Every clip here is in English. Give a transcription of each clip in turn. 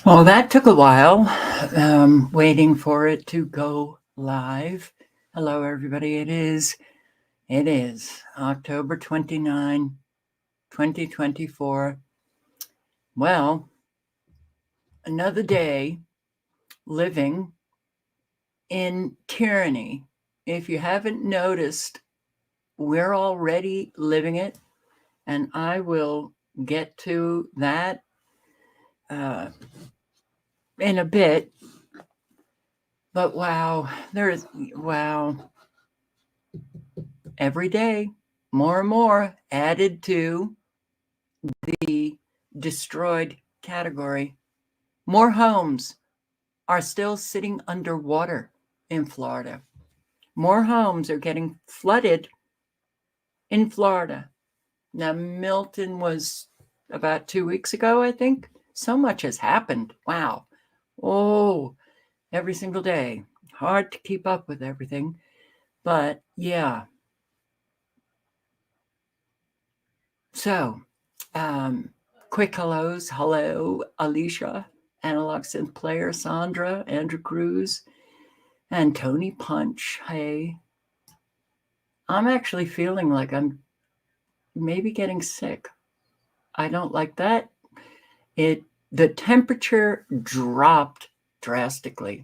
Well, that took a while, waiting for it to go live. Hello, everybody. It is October 29, 2024. Well, another day living in tyranny. If you haven't noticed, we're already living it, and I will get to that in a bit. But wow, every day, more and more added to the destroyed category. More homes are still sitting underwater in Florida. More homes are getting flooded in Florida. Now, Milton was about 2 weeks ago, I think. So much has happened. Wow. Oh, every single day. Hard to keep up with everything. But yeah. So, quick hellos. Hello, Alicia, Analog Synth Player, Sandra, Andrew Cruz, and Tony Punch. Hey, I'm actually feeling like I'm maybe getting sick. I don't like that. The temperature dropped drastically.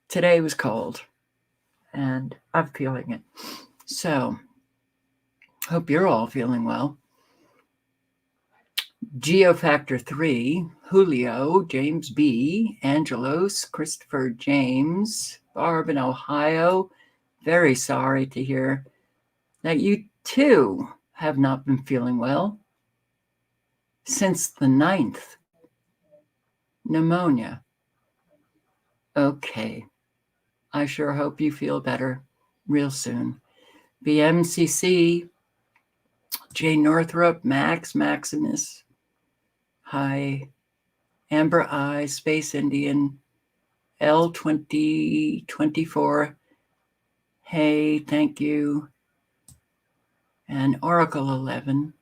Today was cold, and I'm feeling it. So, hope you're all feeling well. Geofactor 3, Julio, James B., Angelos, Christopher James, Barb in Ohio. Very sorry to hear that you too have not been feeling well since the 9th. Pneumonia. Okay. I sure hope you feel better real soon. BMCC, J. Northrop, Max, Maximus. Hi. Amber I, Space Indian, L2024. Hey, thank you. And Oracle 11.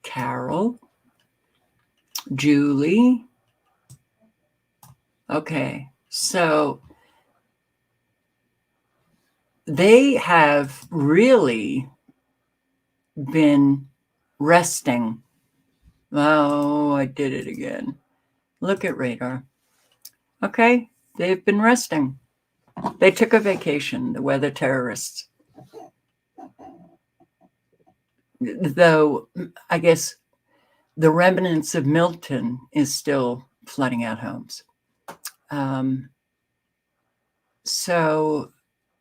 Carol. Julie. Okay, so they have really been resting. Oh, I did it again. Look at radar. Okay, they've been resting. They took a vacation, the weather terrorists. Though, I guess the remnants of Milton is still flooding out homes. So,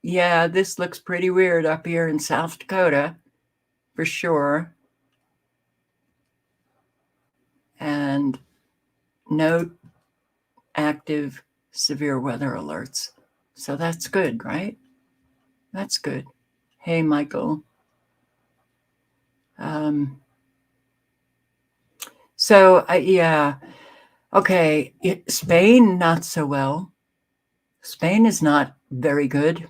yeah, this looks pretty weird up here in South Dakota, for sure. And no active severe weather alerts. So that's good, right? That's good. Hey, Michael. Yeah. Okay. Spain, not so well. Spain is not very good.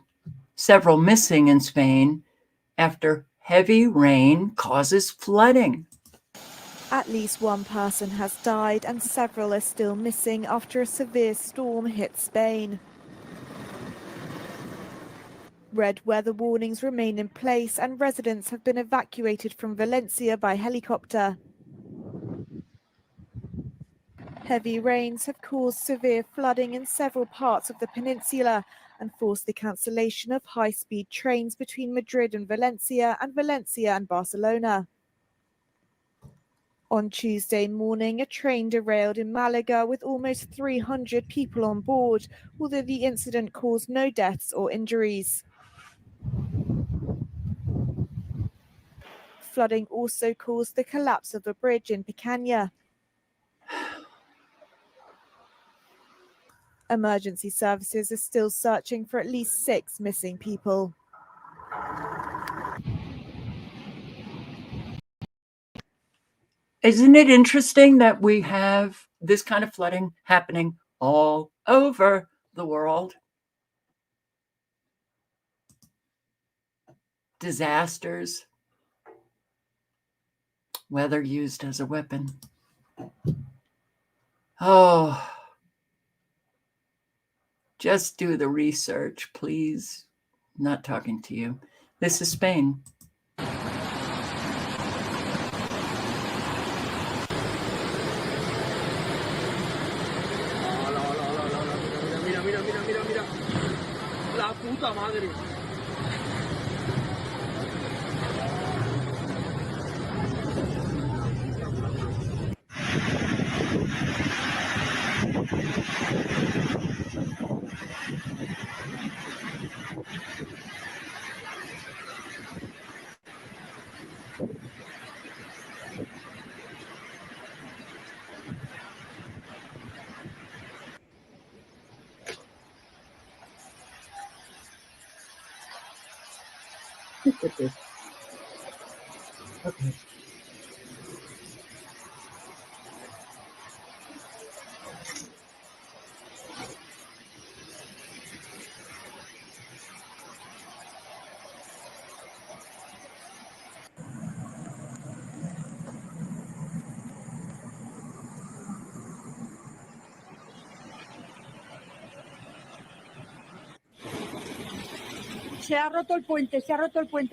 Several missing in Spain after heavy rain causes flooding. At least one person has died and several are still missing after a severe storm hit Spain. Red weather warnings remain in place and residents have been evacuated from Valencia by helicopter. Heavy rains have caused severe flooding in several parts of the peninsula and forced the cancellation of high-speed trains between Madrid and Valencia and Barcelona. On Tuesday morning, a train derailed in Malaga with almost 300 people on board, although the incident caused no deaths or injuries. Flooding also caused the collapse of a bridge in Picaña. Emergency services are still searching for at least 6 missing people. Isn't it interesting that we have this kind of flooding happening all over the world? Disasters, weather used as a weapon. Oh, just do the research, please. I'm not talking to you. This is Spain. Mira. La puta madre. Look at this. Okay. Se ha roto el puente,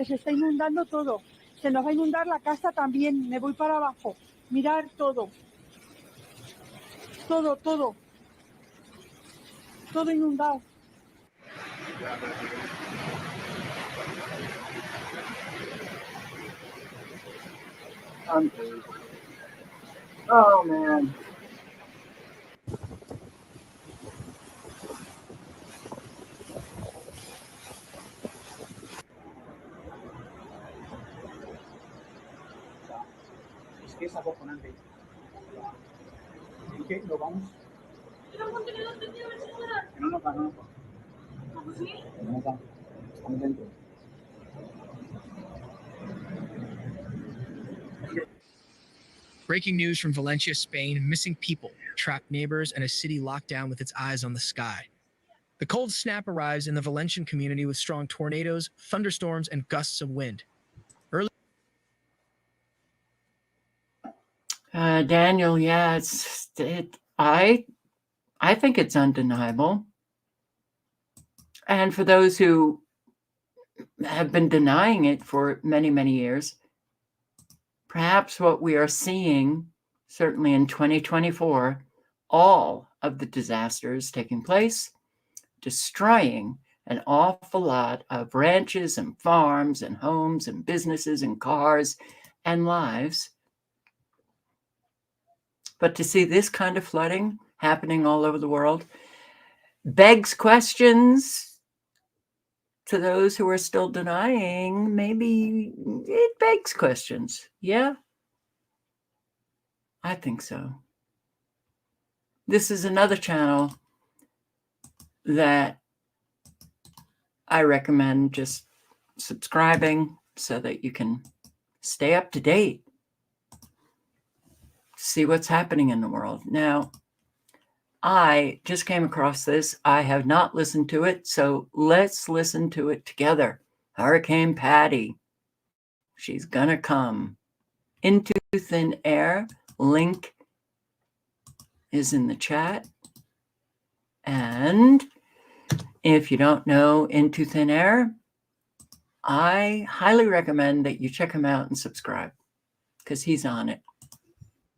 se está inundando todo. Se nos va a inundar la casa también, me voy para abajo. Mirar todo. Todo inundado. Oh, man. Es que es acojonante. ¿En qué? ¿Lo vamos? Que no nos da. ¿Cómo sí? No nos da. Estamos dentro. Breaking news from Valencia, Spain. Missing people, trapped neighbors, and a city locked down with its eyes on the sky. The cold snap arrives in the Valencian community with strong tornadoes, thunderstorms, and gusts of wind. Daniel, yeah, I think it's undeniable. And for those who have been denying it for many, many years, perhaps what we are seeing, certainly in 2024, all of the disasters taking place, destroying an awful lot of ranches and farms and homes and businesses and cars and lives. But to see this kind of flooding happening all over the world begs questions to those who are still denying. Maybe it begs questions. Yeah, I think so. This is another channel that I recommend just subscribing so that you can stay up to date, see what's happening in the world. Now, I just came across this. I have not listened to it, so let's listen to it together. Hurricane Patty. She's gonna come into thin air. Link is in the chat. And if you don't know Into Thin Air, I highly recommend that you check him out and subscribe because he's on it.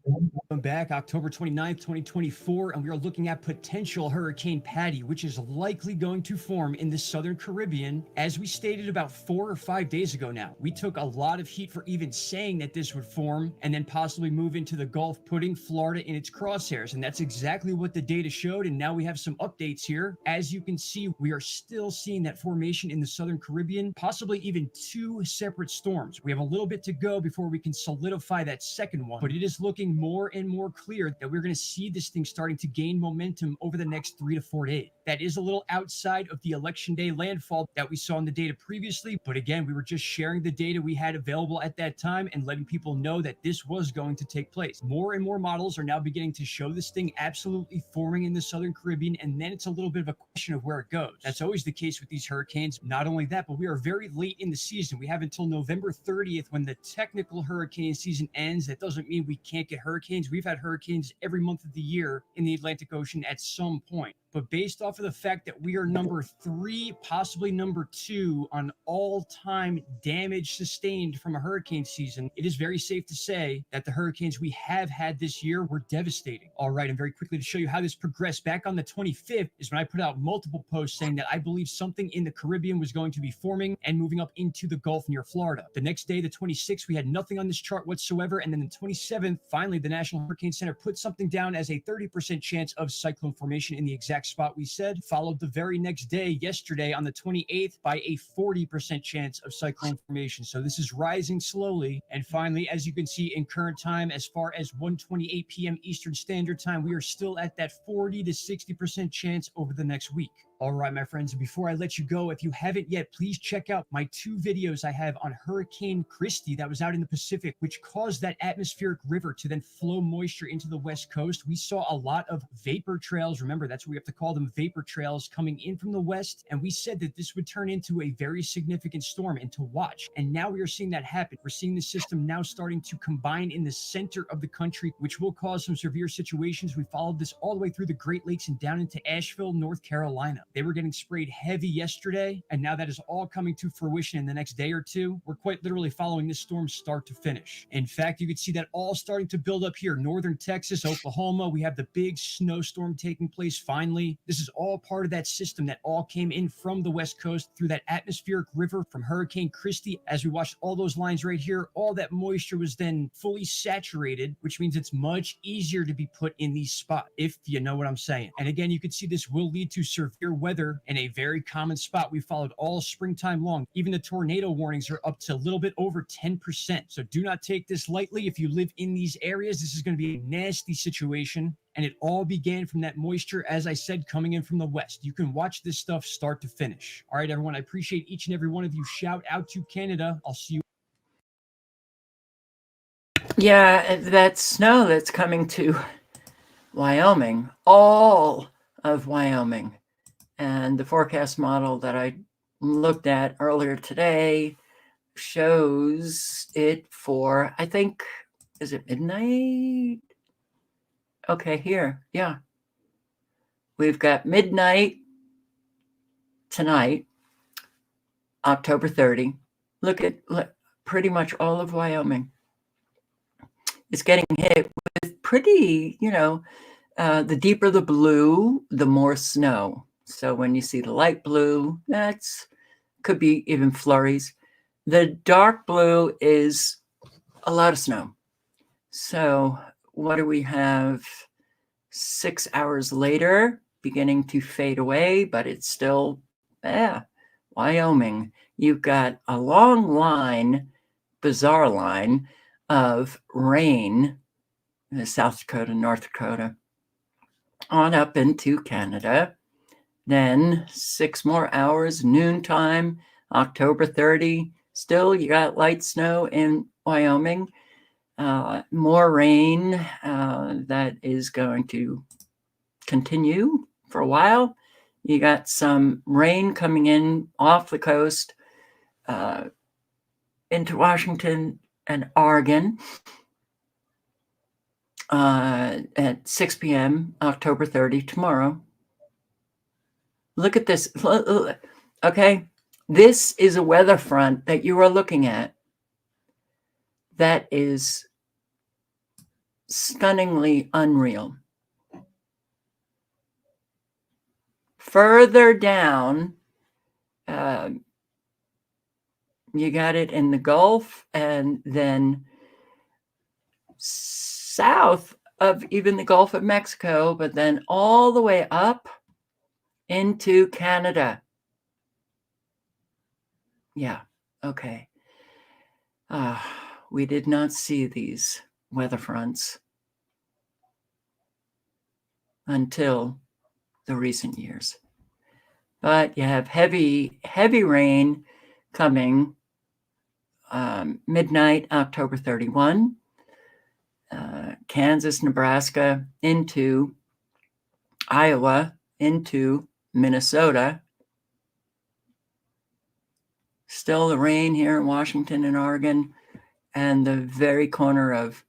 Welcome back, October 29th, 2024, and we are looking at potential Hurricane Patty, which is likely going to form in the Southern Caribbean. As we stated about 4 or 5 days ago now, we took a lot of heat for even saying that this would form and then possibly move into the Gulf, putting Florida in its crosshairs, and that's exactly what the data showed, and now we have some updates here. As you can see, we are still seeing that formation in the Southern Caribbean, possibly even 2 separate storms. We have a little bit to go before we can solidify that second one, but it is looking more and more clear that we're going to see this thing starting to gain momentum over the next 3 to 4 days. That is a little outside of the election day landfall that we saw in the data previously, but again, we were just sharing the data we had available at that time and letting people know that this was going to take place. More and more models are now beginning to show this thing absolutely forming in the Southern Caribbean, and then it's a little bit of a question of where it goes. That's always the case with these hurricanes. Not only that, but we are very late in the season. We have until November 30th when the technical hurricane season ends. That doesn't mean we can't get hurricanes. We've had hurricanes every month of the year in the Atlantic Ocean at some point. But based off of the fact that we are number 3, possibly number 2 on all-time damage sustained from a hurricane season, it is very safe to say that the hurricanes we have had this year were devastating. All right, and very quickly to show you how this progressed, back on the 25th is when I put out multiple posts saying that I believe something in the Caribbean was going to be forming and moving up into the Gulf near Florida. The next day, the 26th, we had nothing on this chart whatsoever, and then the 27th, finally, the National Hurricane Center put something down as a 30% chance of cyclone formation in the exact spot we said, followed the very next day, yesterday, on the 28th, by a 40% chance of cyclone formation. So this is rising slowly, and finally, as you can see in current time, as far as 1:28 p.m. Eastern Standard Time, we are still at that 40 to 60% chance over the next week. All right, my friends, before I let you go, if you haven't yet, please check out my 2 videos I have on Hurricane Christy that was out in the Pacific, which caused that atmospheric river to then flow moisture into the West Coast. We saw a lot of vapor trails. Remember, that's what we have to call them, vapor trails, coming in from the west. And we said that this would turn into a very significant storm and to watch. And now we are seeing that happen. We're seeing the system now starting to combine in the center of the country, which will cause some severe situations. We followed this all the way through the Great Lakes and down into Asheville, North Carolina. They were getting sprayed heavy yesterday, and now that is all coming to fruition in the next day or two. We're quite literally following this storm start to finish. In fact, you can see that all starting to build up here. Northern Texas, Oklahoma, we have the big snowstorm taking place finally. This is all part of that system that all came in from the West Coast through that atmospheric river from Hurricane Christy. As we watched all those lines right here, all that moisture was then fully saturated, which means it's much easier to be put in these spots, if you know what I'm saying. And again, you can see this will lead to severe weather in a very common spot we followed all springtime long. Even the tornado warnings are up to a little bit over 10%. So do not take this lightly. If you live in these areas, this is going to be a nasty situation. And it all began from that moisture, as I said, coming in from the west. You can watch this stuff start to finish. All right, everyone, I appreciate each and every one of you. Shout out to Canada. I'll see you. Yeah, that snow that's coming to Wyoming, all of Wyoming. And the forecast model that I looked at earlier today shows it for, I think, is it midnight? Okay, here, yeah. We've got midnight tonight, October 30. Look, pretty much all of Wyoming is getting hit with pretty, the deeper the blue, the more snow. So when you see the light blue, that's could be even flurries. The dark blue is a lot of snow. So what do we have? 6 hours later, beginning to fade away, but it's still, Wyoming. You've got a long line, bizarre line of rain in South Dakota, North Dakota, on up into Canada. Then 6 more hours, noontime, October 30. Still, you got light snow in Wyoming. More rain that is going to continue for a while. You got some rain coming in off the coast into Washington and Oregon at 6 p.m., October 30, tomorrow. Look at this. Okay. This is a weather front that you are looking at that is stunningly unreal. Further down, you got it in the Gulf, and then south of even the Gulf of Mexico, but then all the way up into Canada. Yeah, okay. We did not see these weather fronts until the recent years. But you have heavy rain coming midnight, October 31, Kansas, Nebraska, into Iowa, into Minnesota. Still the rain here in Washington and Oregon, and the very corner of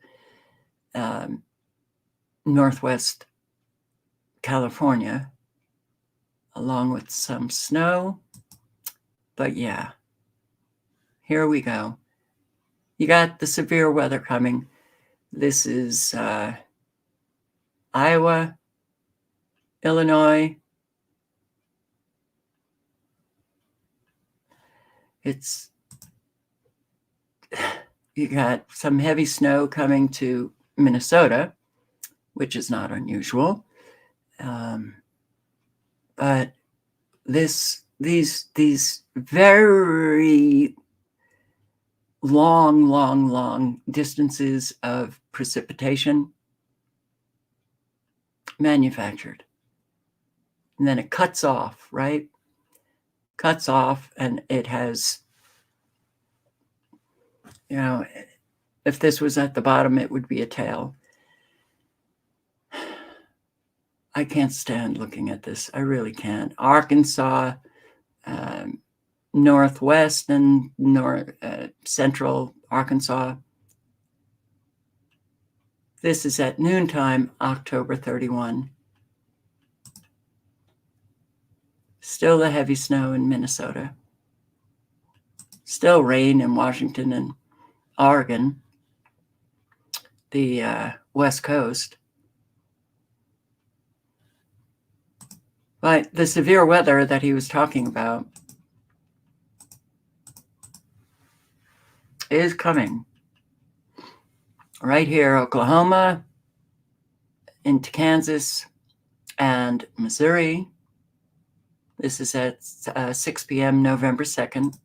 northwest California, along with some snow. But yeah, here we go. You got the severe weather coming. This is Iowa, Illinois. You got some heavy snow coming to Minnesota, which is not unusual. But these very long distances of precipitation manufactured. And then it cuts off, right? Cuts off, and it has, if this was at the bottom, it would be a tail. I can't stand looking at this. I really can't. Arkansas, northwest and central Arkansas. This is at noontime, October 31. Still the heavy snow in Minnesota. Still rain in Washington and Oregon, the West Coast. But the severe weather that he was talking about is coming. Right here, Oklahoma, into Kansas and Missouri. This is at 6 p.m. November 2nd.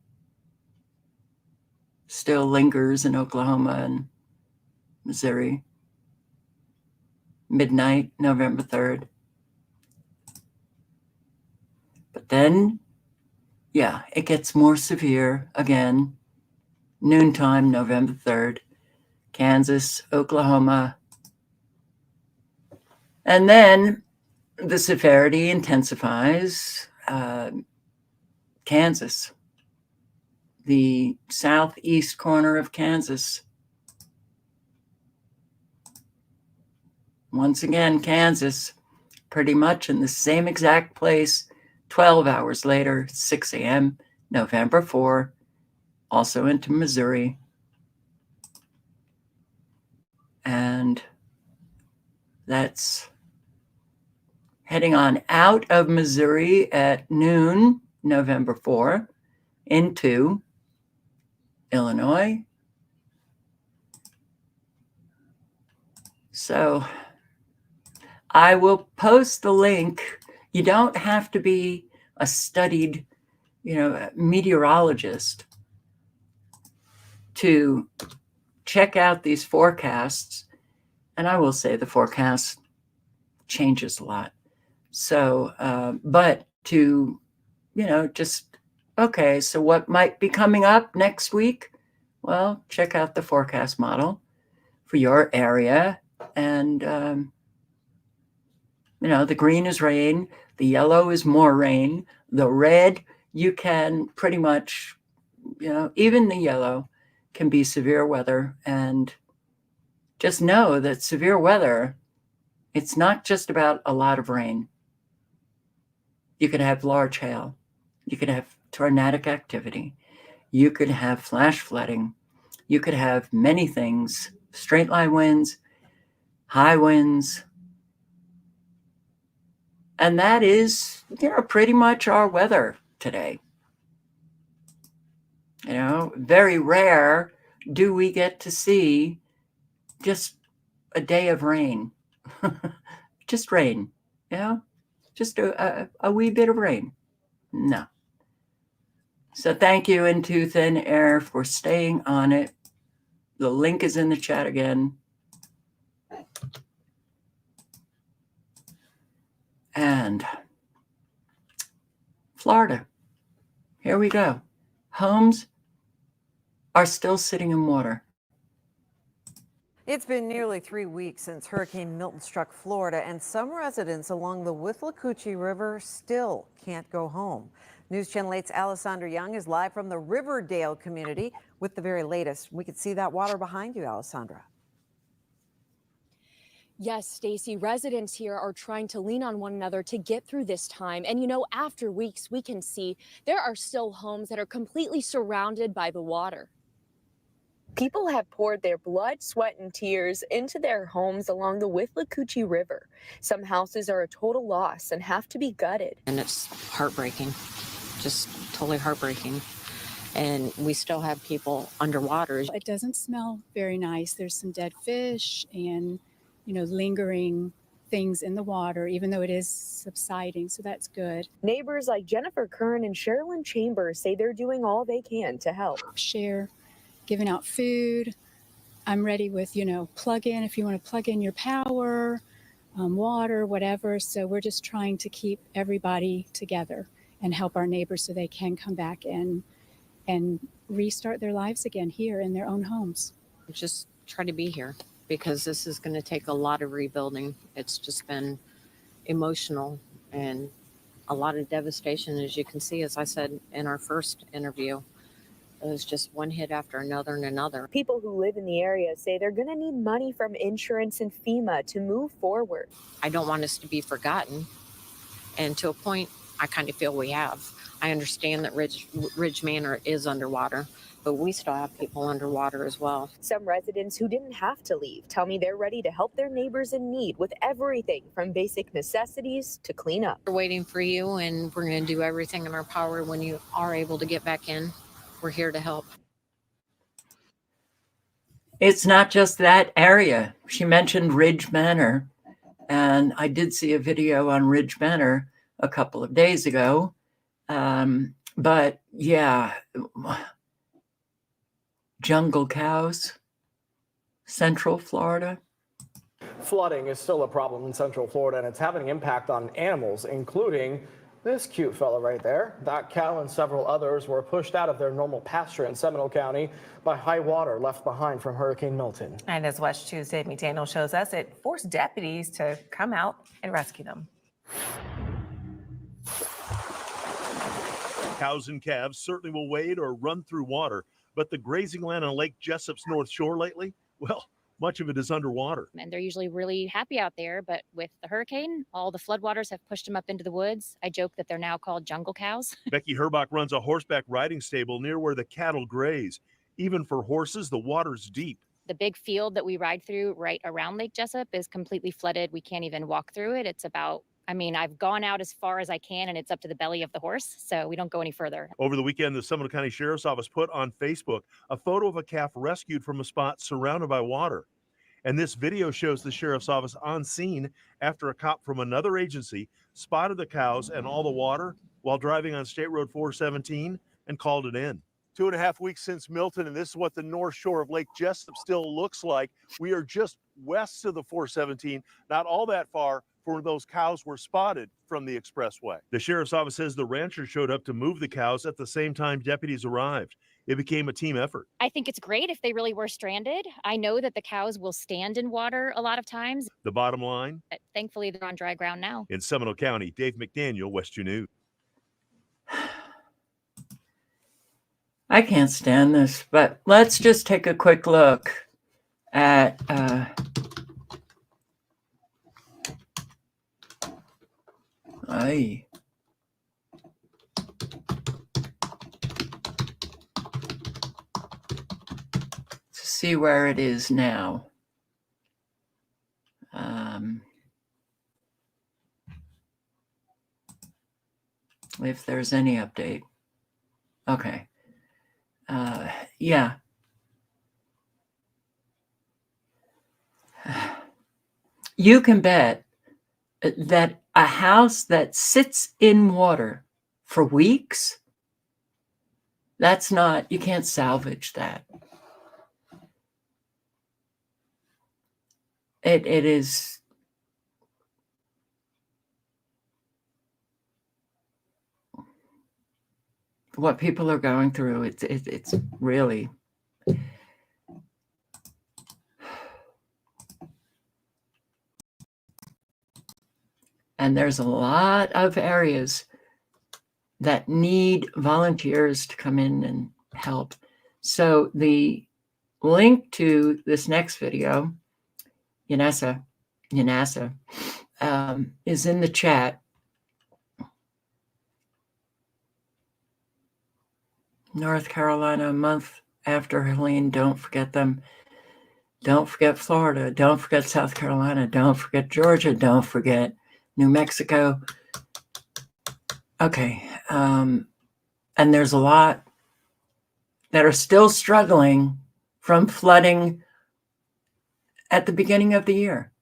Still lingers in Oklahoma and Missouri. Midnight, November 3rd. But then, yeah, it gets more severe again. Noontime, November 3rd. Kansas, Oklahoma. And then the severity intensifies. Kansas, the southeast corner of Kansas. Once again, Kansas, pretty much in the same exact place, 12 hours later, 6 a.m., November 4, also into Missouri. And that's heading on out of Missouri at noon, November 4, into Illinois. So I will post the link. You don't have to be a studied, meteorologist to check out these forecasts. And I will say the forecast changes a lot. So, but to, just, okay, so what might be coming up next week? Well, check out the forecast model for your area. And, the green is rain, the yellow is more rain, the red, you can pretty much, even the yellow can be severe weather. And just know that severe weather, it's not just about a lot of rain. You could have large hail. You could have tornadic activity. You could have flash flooding. You could have many things, straight line winds, high winds. And that is, pretty much our weather today. Very rare do we get to see just a day of rain. Just rain, just a wee bit of rain. No. So thank you, Into Thin Air, for staying on it. The link is in the chat again. And Florida, here we go. Homes are still sitting in water. It's been nearly 3 weeks since Hurricane Milton struck Florida, and some residents along the Withlacoochee River still can't go home. News Channel 8's Alessandra Young is live from the Riverdale community with the very latest. We can see that water behind you, Alessandra. Yes, Stacy, residents here are trying to lean on one another to get through this time. And, you know, after weeks, we can see there are still homes that are completely surrounded by the water. People have poured their blood, sweat, and tears into their homes along the Withlacoochee River. Some houses are a total loss and have to be gutted. And it's heartbreaking, just totally heartbreaking. And we still have people underwater. It doesn't smell very nice. There's some dead fish and, you know, lingering things in the water, even though it is subsiding. So that's good. Neighbors like Jennifer Kern and Sherilyn Chambers say they're doing all they can to help. Share, giving out food. I'm ready with, you know, plug in if you want to plug in your power, water, whatever. So we're just trying to keep everybody together and help our neighbors so they can come back and restart their lives again here in their own homes. Just try to be here because this is going to take a lot of rebuilding. It's just been emotional and a lot of devastation, as you can see, as I said in our first interview. It was just one hit after another and another. People who live in the area say they're going to need money from insurance and FEMA to move forward. I don't want us to be forgotten. And to a point, I kind of feel we have. I understand that Ridge Manor is underwater, but we still have people underwater as well. Some residents who didn't have to leave tell me they're ready to help their neighbors in need with everything from basic necessities to clean up. We're waiting for you, and we're going to do everything in our power when you are able to get back in. We're here to help. It's not just that area. She mentioned Ridge Manor, and I did see a video on Ridge Manor a couple of days ago. But yeah, jungle cows, Central Florida. Flooding is still a problem in Central Florida, and it's having an impact on animals, including this cute fella right there. That cow and several others were pushed out of their normal pasture in Seminole County by high water left behind from Hurricane Milton. And as West Tuesday McDaniel shows us, it forced deputies to come out and rescue them. Cows and calves certainly will wade or run through water, but the grazing land on Lake Jessup's North Shore lately, well, much of it is underwater. And they're usually really happy out there, but with the hurricane, all the floodwaters have pushed them up into the woods. I joke that they're now called jungle cows. Becky Herbach runs a horseback riding stable near where the cattle graze. Even for horses, the water's deep. The big field that we ride through right around Lake Jessup is completely flooded. We can't even walk through it. It's about, I mean, I've gone out as far as I can and it's up to the belly of the horse, so we don't go any further. Over the weekend, the Seminole County Sheriff's Office put on Facebook a photo of a calf rescued from a spot surrounded by water. And this video shows the Sheriff's Office on scene after a cop from another agency spotted the cows and all the water while driving on State Road 417 and called it in. 2.5 weeks since Milton, and this is what the north shore of Lake Jessup still looks like. We are just west of the 417, not all that far from where those cows were spotted from the expressway. The Sheriff's Office says the rancher showed up to move the cows at the same time deputies arrived. It became a team effort. I think it's great if they really were stranded. I know that the cows will stand in water a lot of times. The bottom line? But thankfully, they're on dry ground now. In Seminole County, Dave McDaniel, West 2 News. I can't stand this, but let's just take a quick look at to see where it is now. If there's any update. Okay. Yeah. You can bet that a house that sits in water for weeks, that's not, you can't salvage that. It is what people are going through. It's really, and there's a lot of areas that need volunteers to come in and help. So the link to this next video, Yanessa, UNASA, is in the chat. North Carolina, a month after Helene, don't forget them. Don't forget Florida. Don't forget South Carolina. Don't forget Georgia. Don't forget New Mexico. Okay. And there's a lot that are still struggling from flooding at the beginning of the year.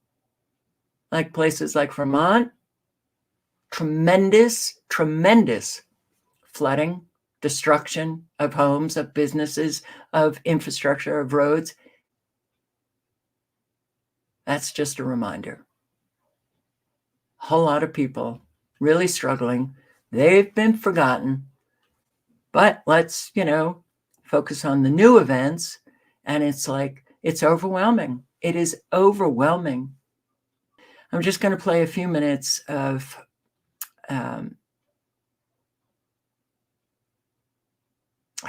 Like places like Vermont, tremendous flooding, destruction of homes, of businesses, of infrastructure, of roads. That's just a reminder. A whole lot of people really struggling. They've been forgotten. But let's, focus on the new events. And it's like, it's overwhelming. It is overwhelming. I'm just going to play a few minutes of I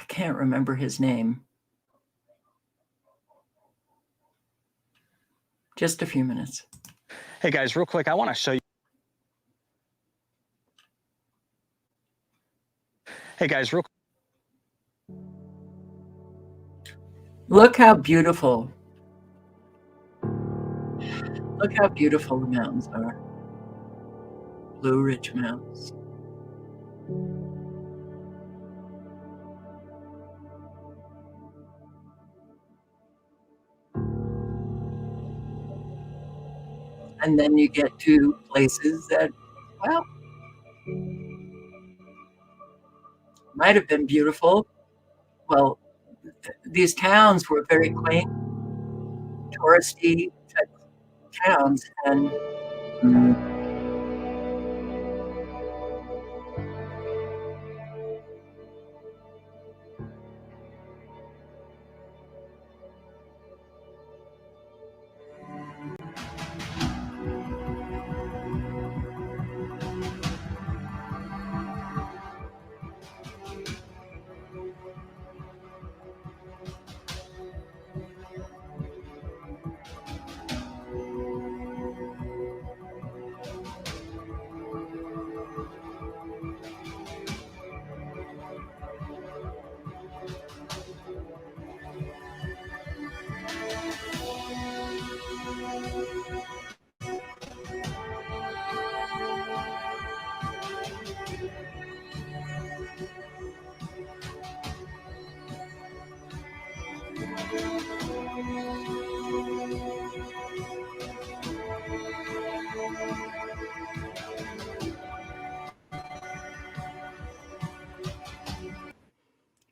can't remember his name. Just a few minutes. Hey guys, real quick, I want to show you. Hey guys, real quick. Look how beautiful. Look how beautiful the mountains are. Blue Ridge Mountains. And then you get to places that, well, might have been beautiful. Well, these towns were very quaint, touristy type towns, and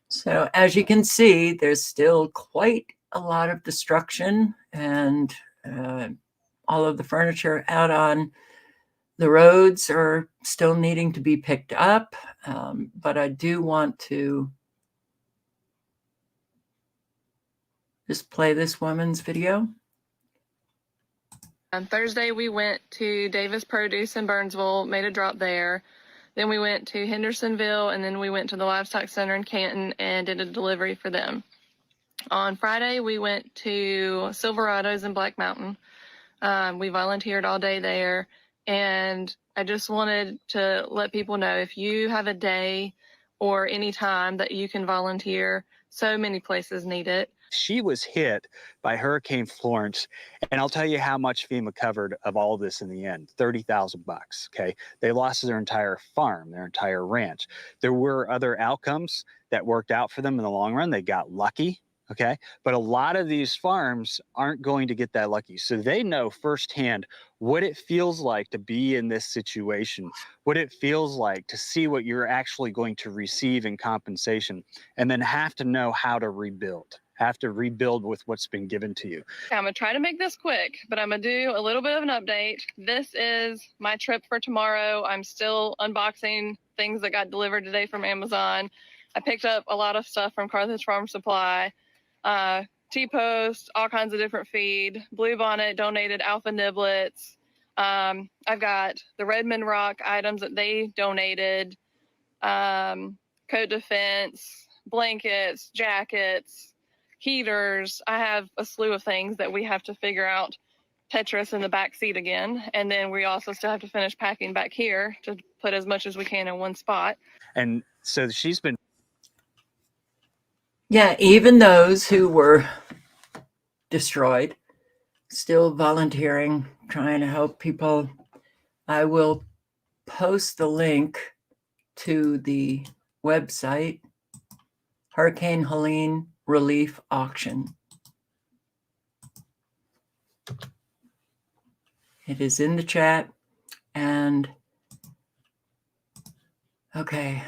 so as you can see, there's still quite a lot of destruction, and all of the furniture out on the roads are still needing to be picked up. But I do want to just play this woman's video. On Thursday, we went to Davis Produce in Burnsville, made a drop there. Then we went to Hendersonville, and then we went to the Livestock Center in Canton and did a delivery for them. On Friday, we went to Silverados in Black Mountain. We volunteered all day there, and I just wanted to let people know, if you have a day or any time that you can volunteer, so many places need it. She was hit by Hurricane Florence, and I'll tell you how much FEMA covered of all this in the end, $30,000, okay? They lost their entire farm, their entire ranch. There were other outcomes that worked out for them in the long run. They got lucky, okay? But a lot of these farms aren't going to get that lucky. So they know firsthand what it feels like to be in this situation, what it feels like to see what you're actually going to receive in compensation, and then have to know how to rebuild. Have to rebuild with what's been given to you. I'm gonna try to make this quick, but I'm gonna do a little bit of an update. This is my trip for tomorrow. I'm still unboxing things that got delivered today from Amazon. I picked up a lot of stuff from Carthage Farm Supply, T-Post, all kinds of different feed. Bluebonnet donated alpha niblets. I've got the Redmond Rock items that they donated, coat defense, blankets, jackets, heaters. I have a slew of things that we have to figure out Tetris in the back seat again. And then we also still have to finish packing back here to put as much as we can in one spot. And so she's been. Yeah, even those who were destroyed, still volunteering, trying to help people. I will post the link to the website, Hurricane Helene Relief Auction. It is in the chat, and okay.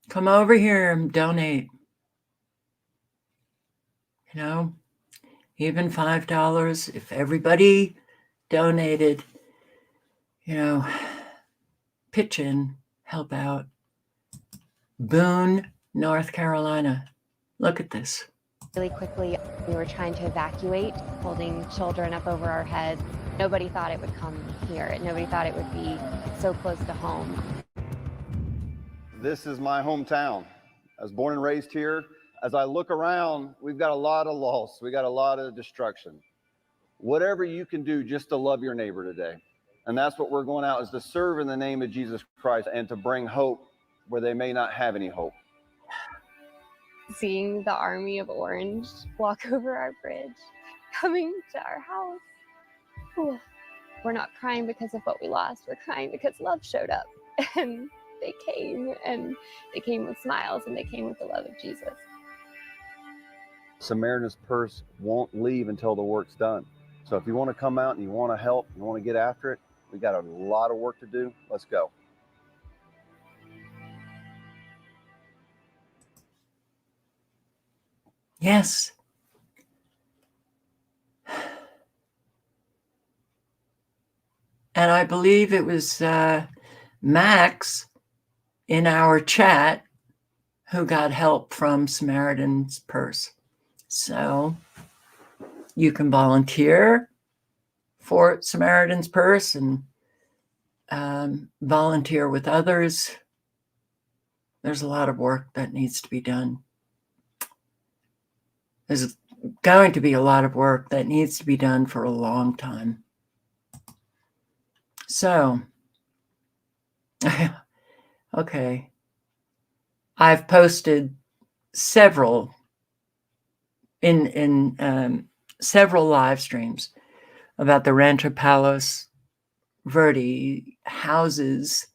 Come over here and donate. You know, even $5, if everybody donated, you know, pitch in, help out. Boone, North Carolina. Look at this. Really quickly, we were trying to evacuate, holding children up over our heads. Nobody thought it would come here. Nobody thought it would be so close to home. This is my hometown. I was born and raised here. As I look around, we've got a lot of loss. We got a lot of destruction. Whatever you can do just to love your neighbor today. And that's what we're going out, is to serve in the name of Jesus Christ and to bring hope where they may not have any hope. Seeing the army of orange walk over our bridge, coming to our house. Whew. We're not crying because of what we lost. We're crying because love showed up. And they came with smiles, and they came with the love of Jesus. Samaritan's Purse won't leave until the work's done. So if you want to come out and you want to help, you want to get after it, we got a lot of work to do. Let's go. Yes. And I believe it was Max in our chat who got help from Samaritan's Purse. So you can volunteer for Samaritan's Purse and volunteer with others. There's a lot of work that needs to be done. There's going to be a lot of work that needs to be done for a long time. So, okay. I've posted several in several live streams about the Rancho Palos Verde houses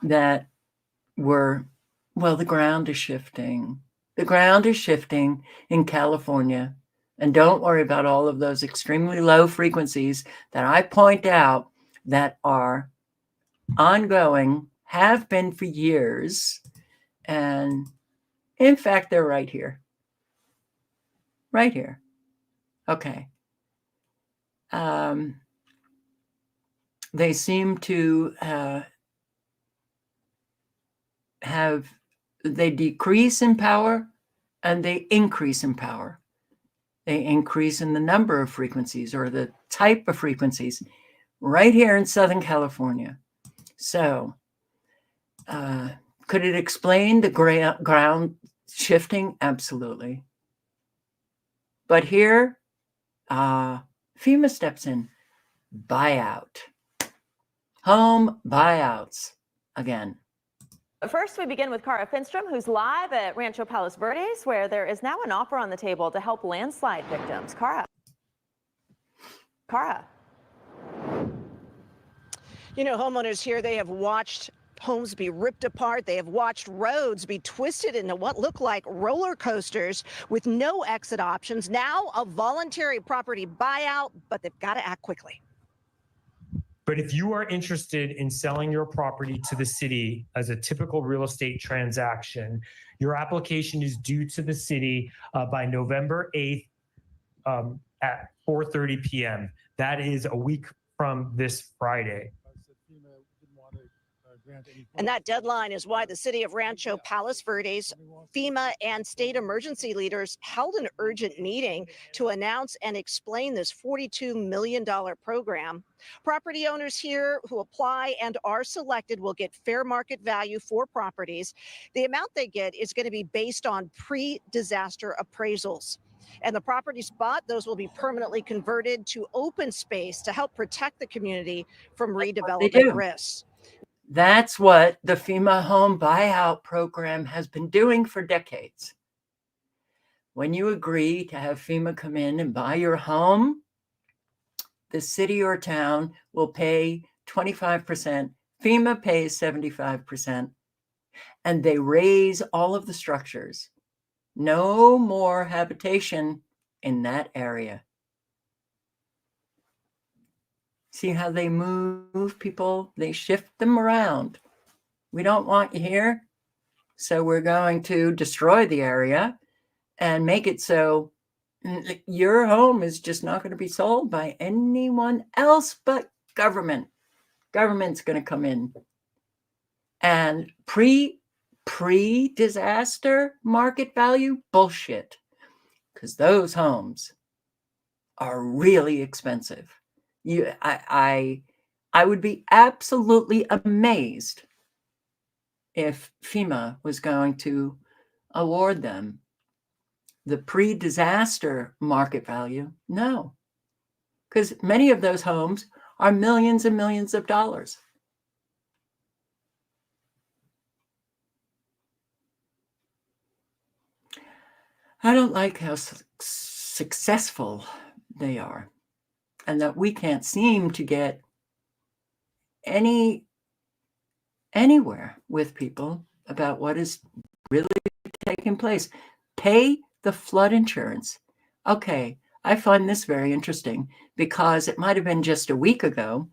that were, well, the ground is shifting. The ground is shifting in California. And don't worry about all of those extremely low frequencies that I point out that are ongoing, have been for years. And in fact, they're right here. Right here. Okay. They seem to they decrease in power and they increase in power. They increase in the number of frequencies or the type of frequencies right here in Southern California. So could it explain the ground shifting? Absolutely. But here, FEMA steps in. Buyout. Home buyouts again. First, we begin with Cara Finstrom, who's live at Rancho Palos Verdes, where there is now an offer on the table to help landslide victims. Cara. You know, homeowners here, they have watched homes be ripped apart. They have watched roads be twisted into what look like roller coasters with no exit options. Now a voluntary property buyout, but they've got to act quickly. But if you are interested in selling your property to the city as a typical real estate transaction, your application is due to the city by November 8th at 4:30 p.m. That is a week from this Friday. And that deadline is why the city of Rancho Palos Verdes, FEMA, and state emergency leaders held an urgent meeting to announce and explain this $42 million program. Property owners here who apply and are selected will get fair market value for properties. The amount they get is going to be based on pre-disaster appraisals. And the properties bought, those will be permanently converted to open space to help protect the community from redevelopment do. risks. That's what the FEMA home buyout program has been doing for decades. When you agree to have FEMA come in and buy your home, the city or town will pay 25%, FEMA pays 75%, and they raise all of the structures. No more habitation in that area. See how they move people? They shift them around. We don't want you here, so we're going to destroy the area and make it so your home is just not going to be sold by anyone else but government. Government's going to come in. And pre-disaster market value, bullshit. Because those homes are really expensive. I would be absolutely amazed if FEMA was going to award them the pre-disaster market value. No, because many of those homes are millions and millions of dollars. I don't like how successful they are, and that we can't seem to get anywhere with people about what is really taking place. Pay the flood insurance. Okay, I find this very interesting because it might have been just a week ago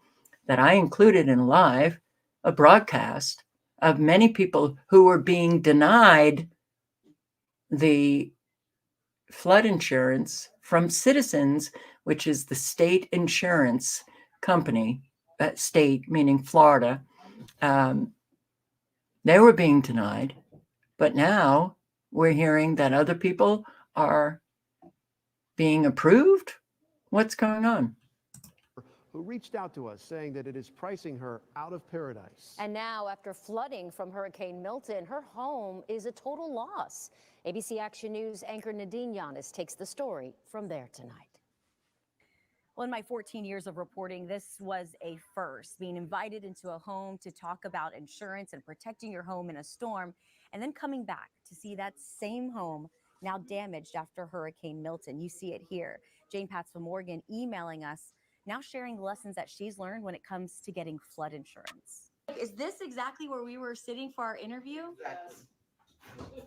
that I included in live a broadcast of many people who were being denied the flood insurance from Citizens, which is the state insurance company, state meaning Florida. They were being denied, but now we're hearing that other people are being approved. What's going on? Who reached out to us saying that it is pricing her out of paradise. And now, after flooding from Hurricane Milton, her home is a total loss. ABC Action News anchor Nadine Yanis takes the story from there tonight. Well, in my 14 years of reporting, this was a first, being invited into a home to talk about insurance and protecting your home in a storm, and then coming back to see that same home now damaged after Hurricane Milton. You see it here. Jane Patzva Morgan emailing us, now sharing lessons that she's learned when it comes to getting flood insurance. Is this exactly where we were sitting for our interview?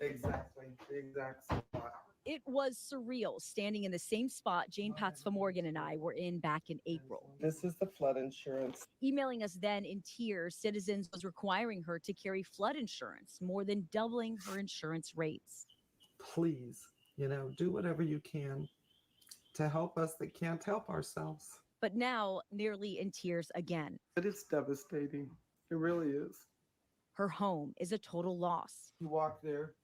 Exactly. The exact spot. It was surreal standing in the same spot Jane Patzva Morgan and I were in back in April. This is the flood insurance. Emailing us then in tears, Citizens was requiring her to carry flood insurance, more than doubling her insurance rates. Please, do whatever you can to help us that can't help ourselves. But now nearly in tears again. But it's devastating. It really is. Her home is a total loss. You walk there,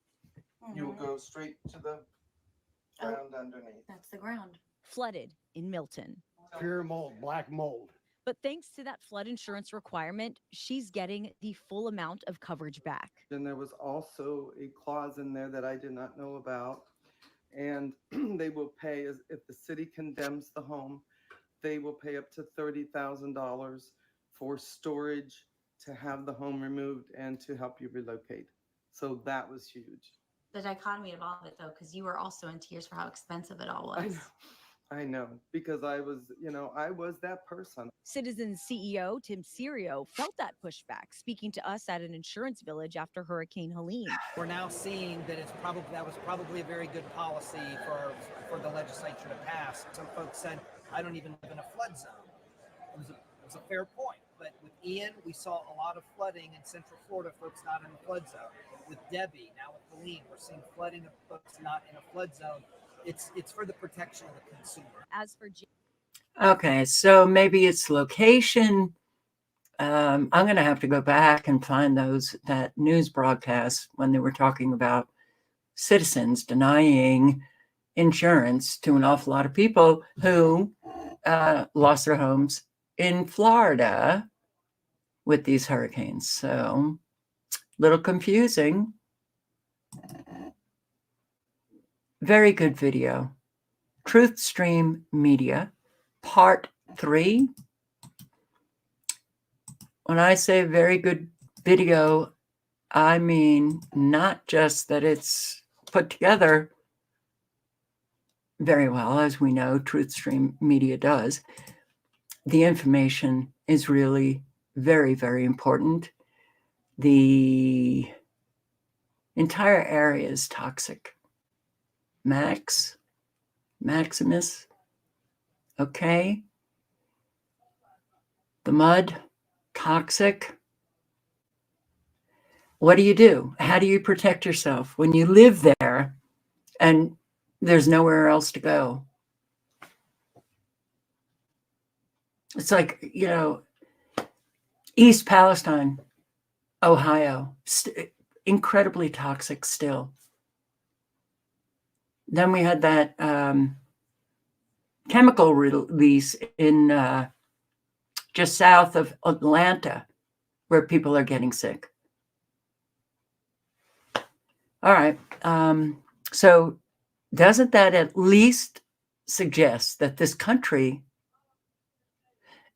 you will go straight to the ground underneath. That's the ground. Flooded in Milton. Pure mold, black mold. But thanks to that flood insurance requirement, she's getting the full amount of coverage back. And there was also a clause in there that I did not know about. And they will pay, if the city condemns the home, they will pay up to $30,000 for storage to have the home removed and to help you relocate. So that was huge. The dichotomy of all of it, though, because you were also in tears for how expensive it all was. I know, because I was that person. Citizens CEO Tim Serio felt that pushback, speaking to us at an insurance village after Hurricane Helene. We're now seeing that that was probably a very good policy for the legislature to pass. Some folks said, I don't even live in a flood zone. It was a fair point. But with Ian, we saw a lot of flooding in Central Florida, folks not in the flood zone. With Debbie, now with Helene, we're seeing flooding of folks not in a flood zone. It's for the protection of the consumer. As for Okay, so maybe it's location, I'm going to have to go back and find that news broadcast when they were talking about citizens denying insurance to an awful lot of people who lost their homes in Florida with these hurricanes. So, little confusing. Very good video. Truth Stream Media, Part 3. When I say very good video, I mean not just that it's put together very well, as we know Truth Stream Media does. The information is really very, very important. The entire area is toxic. Maximus, okay. The mud, toxic. What do you do? How do you protect yourself when you live there and there's nowhere else to go? It's like, East Palestine, Ohio, incredibly toxic still. Then we had that chemical release in just south of Atlanta, where people are getting sick. All right. So doesn't that at least suggest that this country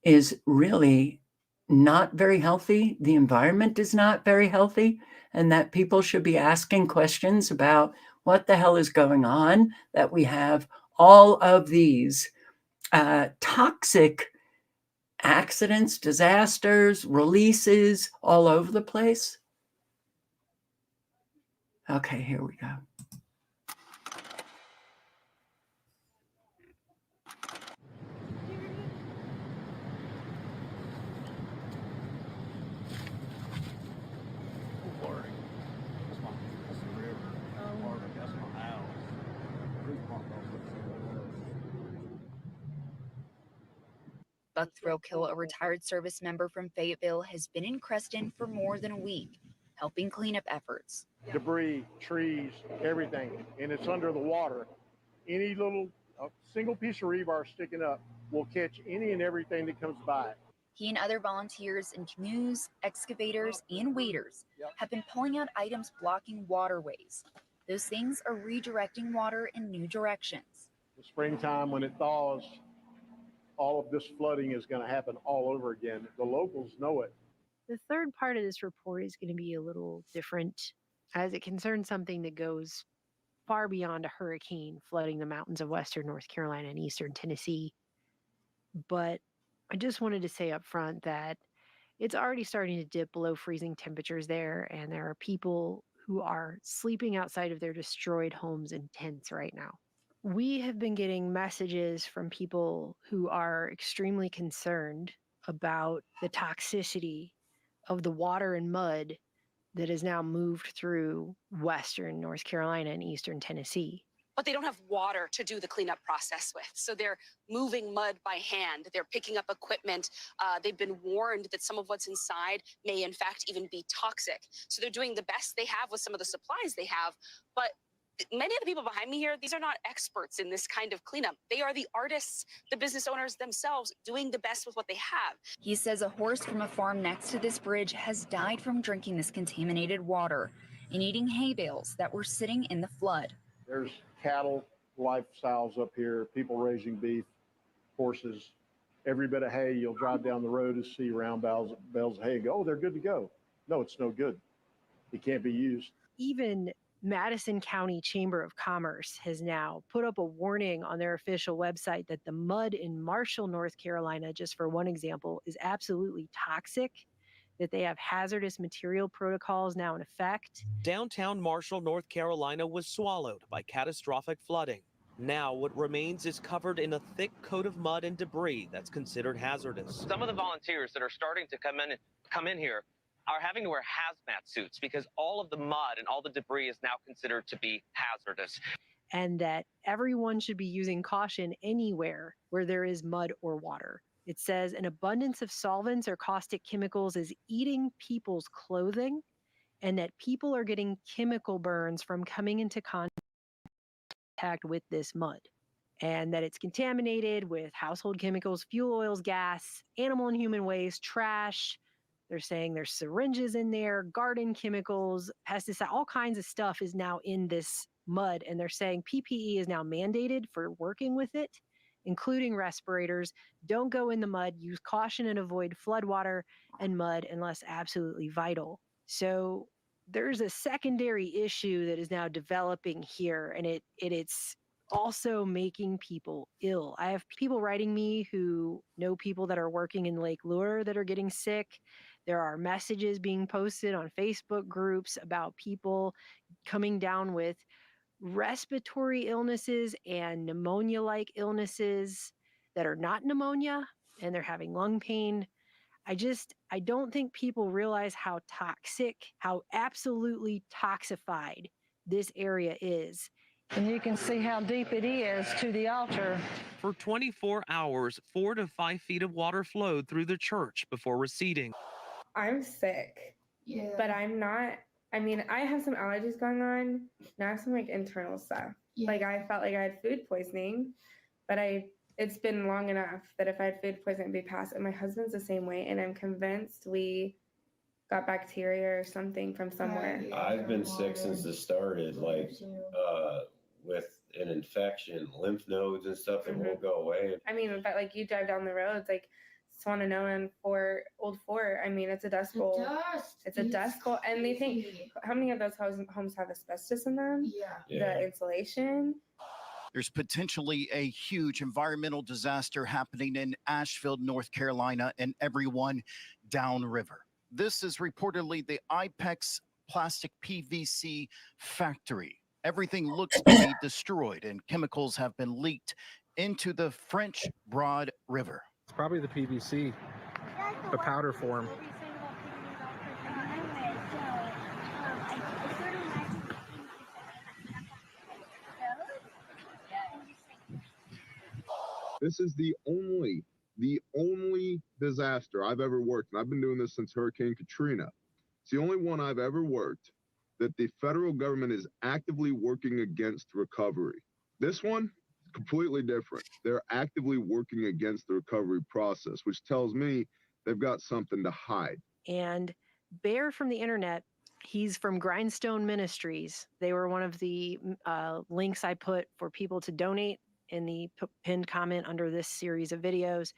is really not very healthy? The environment is not very healthy, and that people should be asking questions about what the hell is going on, that we have all of these toxic accidents, disasters, releases all over the place. Okay, here we go. Buck Thrillkill, a retired service member from Fayetteville, has been in Creston for more than a week, helping clean up efforts. Debris, trees, everything, and it's under the water. Any little single piece of rebar sticking up will catch any and everything that comes by. He and other volunteers in canoes, excavators, and waders have been pulling out items blocking waterways. Those things are redirecting water in new directions. The springtime, when it thaws, all of this flooding is going to happen all over again. The locals know it. The third part of this report is going to be a little different, as it concerns something that goes far beyond a hurricane flooding the mountains of western North Carolina and eastern Tennessee. But I just wanted to say up front that it's already starting to dip below freezing temperatures there, and there are people who are sleeping outside of their destroyed homes in tents right now. We have been getting messages from people who are extremely concerned about the toxicity of the water and mud that has now moved through western North Carolina and eastern Tennessee. But they don't have water to do the cleanup process with. So they're moving mud by hand. They're picking up equipment. They've been warned that some of what's inside may in fact even be toxic. So they're doing the best they have with some of the supplies they have. But many of the people behind me here, these are not experts in this kind of cleanup. They are the artists, the business owners themselves, doing the best with what they have. He says a horse from a farm next to this bridge has died from drinking this contaminated water and eating hay bales that were sitting in the flood. There's cattle lifestyles up here, people raising beef, horses, every bit of hay. You'll drive down the road and see round bales of hay and go, oh, they're good to go. No, it's no good. It can't be used. Even Madison County Chamber of Commerce has now put up a warning on their official website that the mud in Marshall, North Carolina, just for one example, is absolutely toxic, that they have hazardous material protocols now in effect. Downtown Marshall, North Carolina was swallowed by catastrophic flooding. Now what remains is covered in a thick coat of mud and debris that's considered hazardous. Some of the volunteers that are starting to come in here are having to wear hazmat suits because all of the mud and all the debris is now considered to be hazardous. And that everyone should be using caution anywhere where there is mud or water. It says an abundance of solvents or caustic chemicals is eating people's clothing, and that people are getting chemical burns from coming into contact with this mud, and that it's contaminated with household chemicals, fuel oils, gas, animal and human waste, trash. They're saying there's syringes in there, garden chemicals, pesticide, all kinds of stuff is now in this mud. And they're saying PPE is now mandated for working with it, including respirators. Don't go in the mud. Use caution and avoid floodwater and mud unless absolutely vital. So there's a secondary issue that is now developing here, and it's also making people ill. I have people writing me who know people that are working in Lake Lure that are getting sick. There are messages being posted on Facebook groups about people coming down with respiratory illnesses and pneumonia-like illnesses that are not pneumonia, and they're having lung pain. I don't think people realize how toxic, how absolutely toxified this area is. And you can see how deep it is to the altar. For 24 hours, 4 to 5 feet of water flowed through the church before receding. I'm sick, but I'm not. I mean, I have some allergies going on. Now I have some like internal stuff. Like I felt like I had food poisoning, but it's been long enough that if I had food poisoning, it'd be past. And my husband's the same way, and I'm convinced we got bacteria or something from somewhere. I've been sick since it started, like with an infection, lymph nodes and stuff that won't go away. I mean, but like you drive down the roads, like Swananoa and Old Fort. I mean, it's a dust bowl. It's a dust bowl, and they think how many of those homes have asbestos in them? The insulation. There's potentially a huge environmental disaster happening in Asheville, North Carolina, and everyone downriver. This is reportedly the IPEX plastic PVC factory. Everything looks to be destroyed, and chemicals have been leaked into the French Broad River. It's probably the PVC, the powder form. This is the only disaster I've ever worked, and I've been doing this since Hurricane Katrina. It's the only one I've ever worked that the federal government is actively working against recovery. This one, completely different. They're actively working against the recovery process, which tells me they've got something to hide. And Bear from the internet, he's from Grindstone Ministries. They were one of the links I put for people to donate in the pinned comment under this series of videos.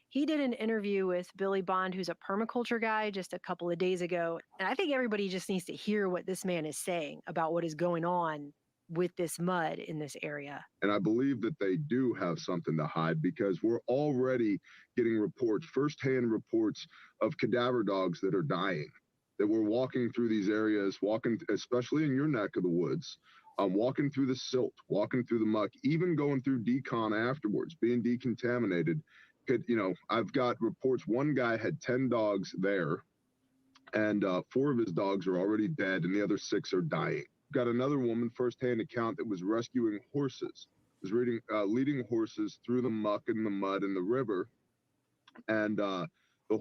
He did an interview with Billy Bond, who's a permaculture guy, just a couple of days ago. And I think everybody just needs to hear what this man is saying about what is going on with this mud in this area. And I believe that they do have something to hide, because we're already getting reports, firsthand reports of cadaver dogs that are dying, that we're walking through these areas, especially in your neck of the woods, walking through the silt, walking through the muck, even going through decon afterwards, being decontaminated. I've got reports, one guy had 10 dogs there, and 4 of his dogs are already dead, and the other 6 are dying. Got another woman, firsthand account, that was rescuing horses, was leading horses through the muck and the mud and the river. And the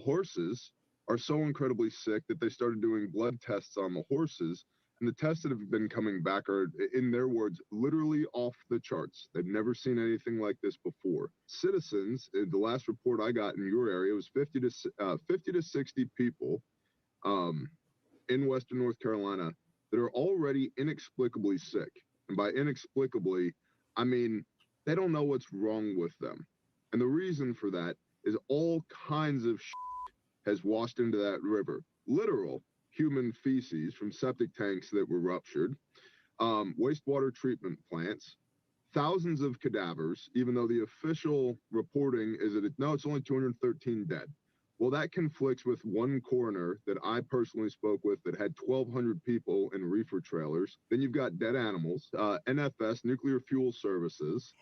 horses are so incredibly sick that they started doing blood tests on the horses. And the tests that have been coming back are, in their words, literally off the charts. They've never seen anything like this before. Citizens, the last report I got in your area was 50 to 60 people in Western North Carolina that are already inexplicably sick. And by inexplicably, I mean, they don't know what's wrong with them. And the reason for that is all kinds of shit has washed into that river. Literal human feces from septic tanks that were ruptured, wastewater treatment plants, thousands of cadavers, even though the official reporting is that it's only 213 dead. Well, that conflicts with one coroner that I personally spoke with that had 1,200 people in reefer trailers. Then you've got dead animals, NFS, Nuclear Fuel Services,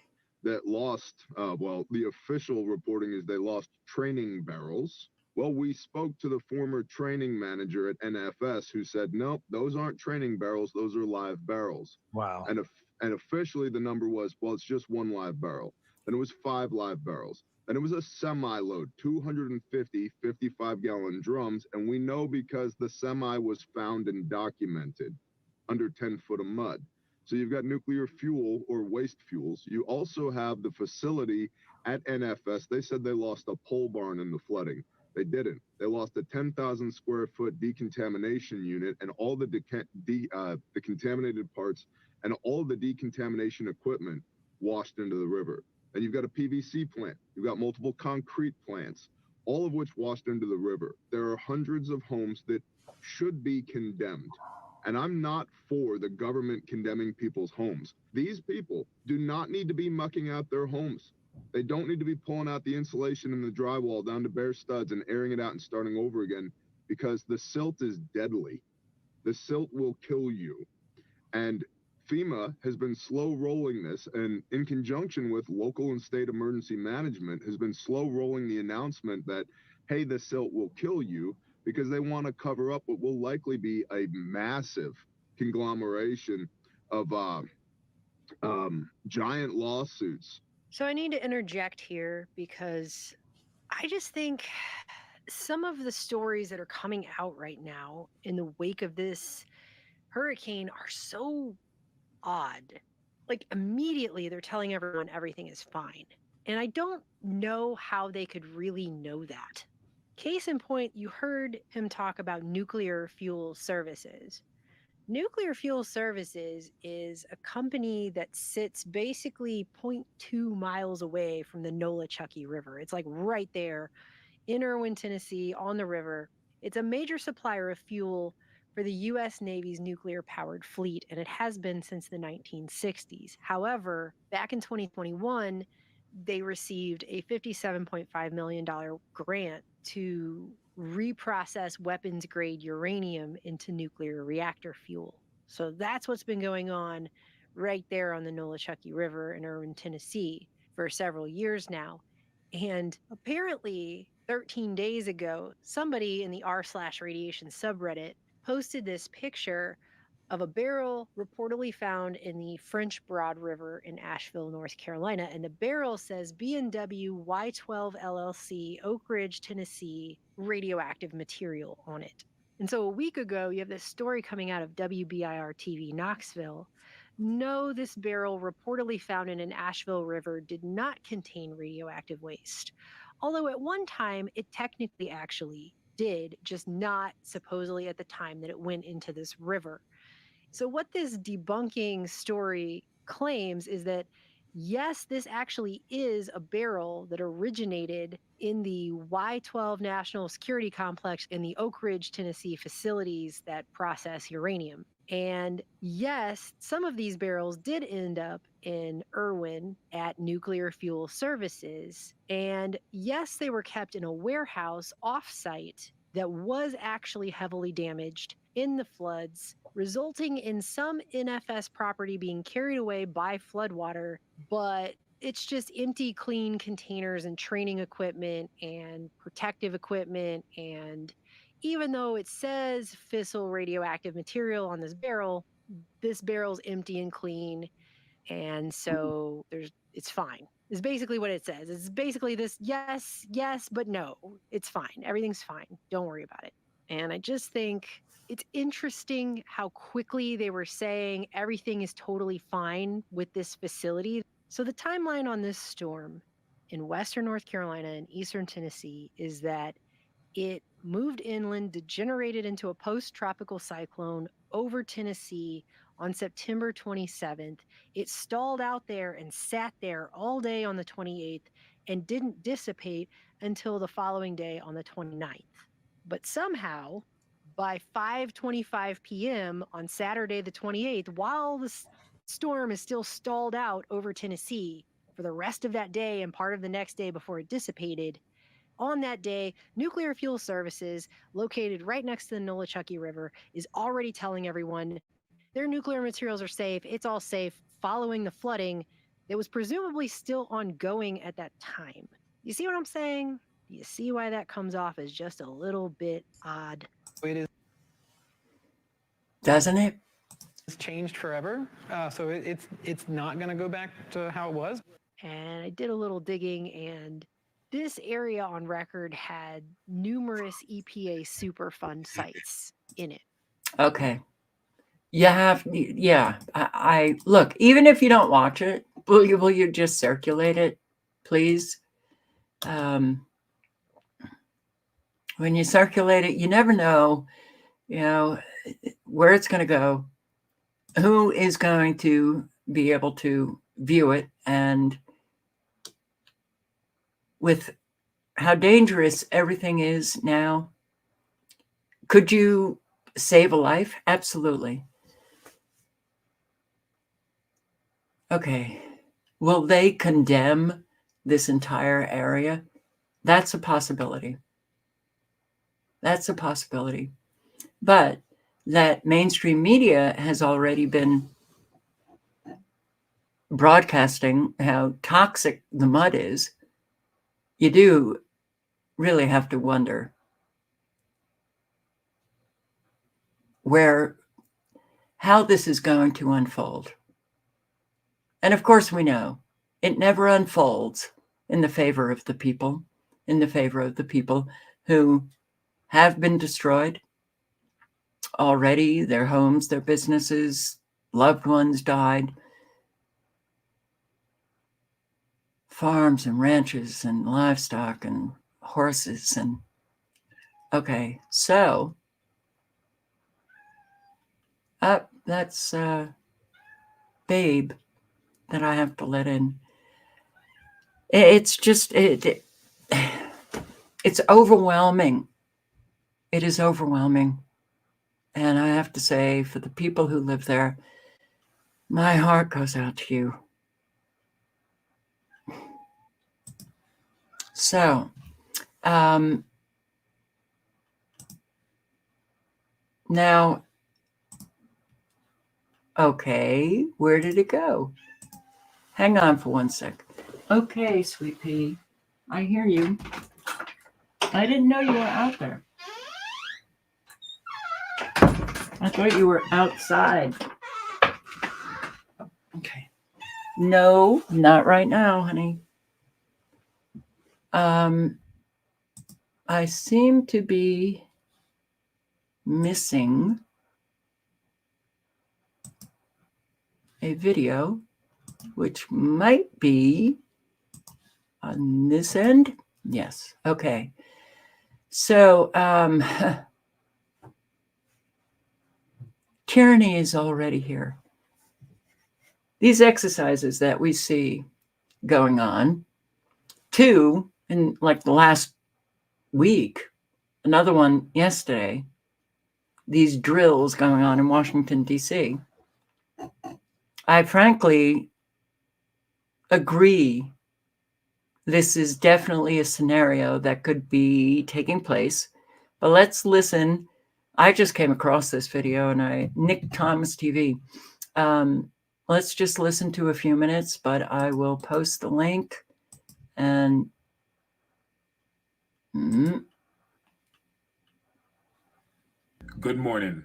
that lost, the official reporting is they lost training barrels. Well, we spoke to the former training manager at NFS who said, nope, those aren't training barrels, those are live barrels. Wow. And officially the number was, well, it's just 1 live barrel. Then it was 5 live barrels. And it was a semi-load, 250 55-gallon drums. And we know because the semi was found and documented under 10 foot of mud. So you've got nuclear fuel or waste fuels. You also have the facility at NFS. They said they lost a pole barn in the flooding. They didn't. They lost a 10,000 square foot decontamination unit and all the contaminated parts and all the decontamination equipment washed into the river. And you've got a PVC plant. You've got multiple concrete plants, all of which washed into the river. There are hundreds of homes that should be condemned. And I'm not for the government condemning people's homes. These people do not need to be mucking out their homes. They don't need to be pulling out the insulation and the drywall down to bare studs and airing it out and starting over again, because the silt is deadly. The silt will kill you. And FEMA has been slow rolling this, and in conjunction with local and state emergency management has been slow rolling the announcement that, hey, the silt will kill you, because they want to cover up what will likely be a massive conglomeration of giant lawsuits. So I need to interject here because I just think some of the stories that are coming out right now in the wake of this hurricane are so odd. Like immediately they're telling everyone everything is fine. And I don't know how they could really know that. Case in point, you heard him talk about nuclear fuel services. Nuclear Fuel Services is a company that sits basically 0.2 miles away from the Nolichucky River. It's like right there in Erwin, Tennessee, on the river. It's a major supplier of fuel for the U.S. Navy's nuclear-powered fleet, and it has been since the 1960s. However, back in 2021, they received a $57.5 million grant to reprocess weapons-grade uranium into nuclear reactor fuel. So that's what's been going on right there on the Nolichucky River in Erwin, Tennessee for several years now. And apparently 13 days ago, somebody in the r/radiation subreddit posted this picture of a barrel reportedly found in the French Broad River in Asheville, North Carolina. And the barrel says B&W Y12 LLC, Oak Ridge, Tennessee, radioactive material on it. And so a week ago, you have this story coming out of WBIR TV Knoxville. No, this barrel reportedly found in an Asheville river did not contain radioactive waste. Although at one time, it technically actually did, just not supposedly at the time that it went into this river. So what this debunking story claims is that, yes, this actually is a barrel that originated in the Y12 National Security Complex in the Oak Ridge, Tennessee facilities that process uranium. And yes, some of these barrels did end up in Erwin at Nuclear Fuel Services. And yes, they were kept in a warehouse off-site that was actually heavily damaged in the floods, resulting in some NFS property being carried away by floodwater, but it's just empty, clean containers and training equipment and protective equipment. And even though it says fissile radioactive material on this barrel's empty and clean. And so it's fine. It's basically what it says. It's basically this, yes, but no, it's fine. Everything's fine. Don't worry about it. And I just think it's interesting how quickly they were saying everything is totally fine with this facility. So the timeline on this storm in Western North Carolina and Eastern Tennessee is that it moved inland, degenerated into a post-tropical cyclone over Tennessee on September 27th. It stalled out there and sat there all day on the 28th and didn't dissipate until the following day on the 29th. But somehow, by 5:25 p.m. on Saturday the 28th, while the storm is still stalled out over Tennessee for the rest of that day and part of the next day before it dissipated, on that day, Nuclear Fuel Services, located right next to the Nolichucky River, is already telling everyone their nuclear materials are safe, it's all safe, following the flooding that was presumably still ongoing at that time. You see what I'm saying? You see why that comes off as just a little bit odd? It is. Doesn't it? It's changed forever, so it's not going to go back to how it was. And I did a little digging, and this area on record had numerous EPA Superfund sites in it. Okay. Yeah. I look, even if you don't watch it, will you just circulate it, please? When you circulate it, you never know, where it's going to go, who is going to be able to view it, and with how dangerous everything is now, could you save a life? Absolutely. Okay. Will they condemn this entire area? That's a possibility. That's a possibility. But that mainstream media has already been broadcasting how toxic the mud is. You do really have to wonder how this is going to unfold. And of course, we know it never unfolds in the favor of the people, who have been destroyed already, their homes, their businesses, loved ones died, farms and ranches and livestock and horses. And okay, so that's Babe that I have to let in. It's just it's overwhelming. It is overwhelming. And I have to say, for the people who live there, my heart goes out to you. So, now, okay, where did it go? Hang on for 1 sec. Okay, Sweet Pea, I hear you. I didn't know you were out there. I thought you were outside. Okay. No, not right now, honey. I seem to be missing a video, which might be on this end. Yes. Okay. So, tyranny is already here. These exercises that we see going on, 2 in like the last week, another one yesterday, these drills going on in Washington, D.C. I frankly agree this is definitely a scenario that could be taking place. But let's listen. I just came across this video and Nick Thomas TV. Let's just listen to a few minutes, but I will post the link and Good morning.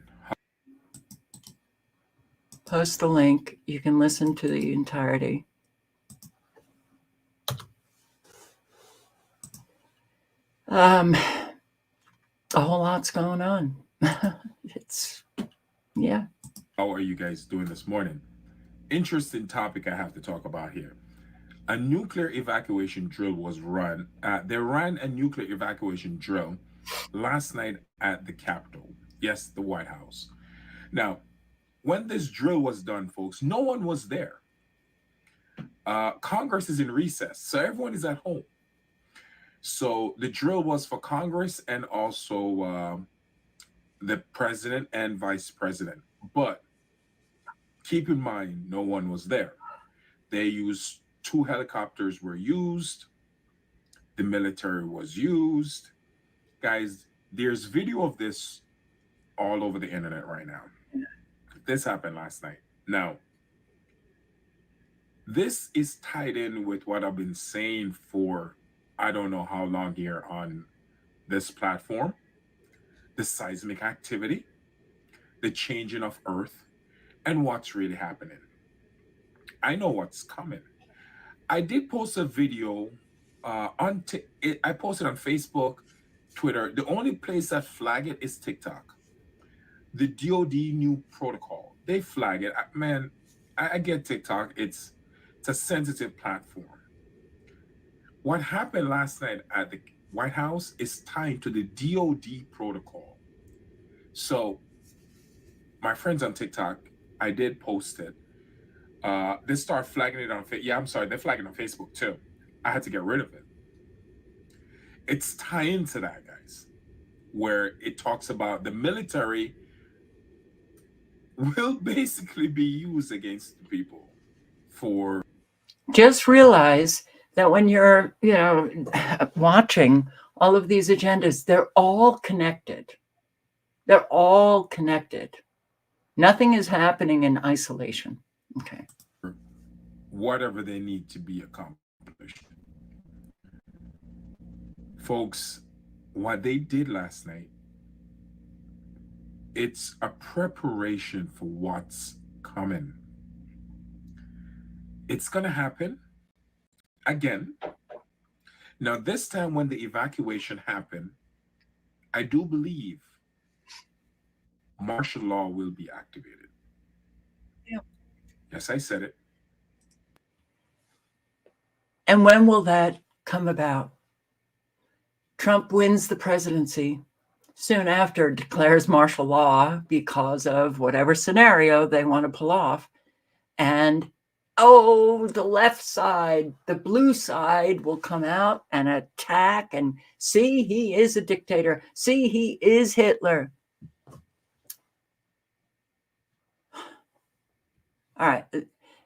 Post the link. You can listen to the entirety. A whole lot's going on. Yeah. How are you guys doing this morning? Interesting topic I have to talk about here. A nuclear evacuation drill was run. They ran a nuclear evacuation drill last night at the Capitol. Yes, the White House. Now, when this drill was done, folks, no one was there. Congress is in recess, so everyone is at home. So the drill was for Congress and also the president and vice president. But keep in mind, no one was there. They used 2 helicopters were used. The military was used. Guys, there's video of this all over the internet right now. This happened last night. Now, this is tied in with what I've been saying for I don't know how long here on this platform. The seismic activity, the changing of Earth, and what's really happening. I know what's coming. I did post a video I posted on Facebook, Twitter. The only place that flag it is TikTok. The DoD new protocol, they flag it. Man, I get TikTok. It's a sensitive platform. What happened last night at the White House is tied to the DoD protocol. So, my friends on TikTok, I did post it. They start flagging it on Facebook. Yeah, I'm sorry, they're flagging it on Facebook too. I had to get rid of it. It's tied into that, guys, where it talks about the military will basically be used against the people for. Just realize that when you're, watching all of these agendas, they're all connected. They're all connected. Nothing is happening in isolation. Okay. Whatever they need to be accomplished. Folks, what they did last night, it's a preparation for what's coming. It's going to happen again. Now, this time when the evacuation happened, I do believe martial law will be activated. Yeah. Yes, I said it. And when will that come about? Trump wins the presidency, soon after declares martial law because of whatever scenario they want to pull off. And the left side, the blue side will come out and attack and see, he is a dictator. See, he is Hitler. All right.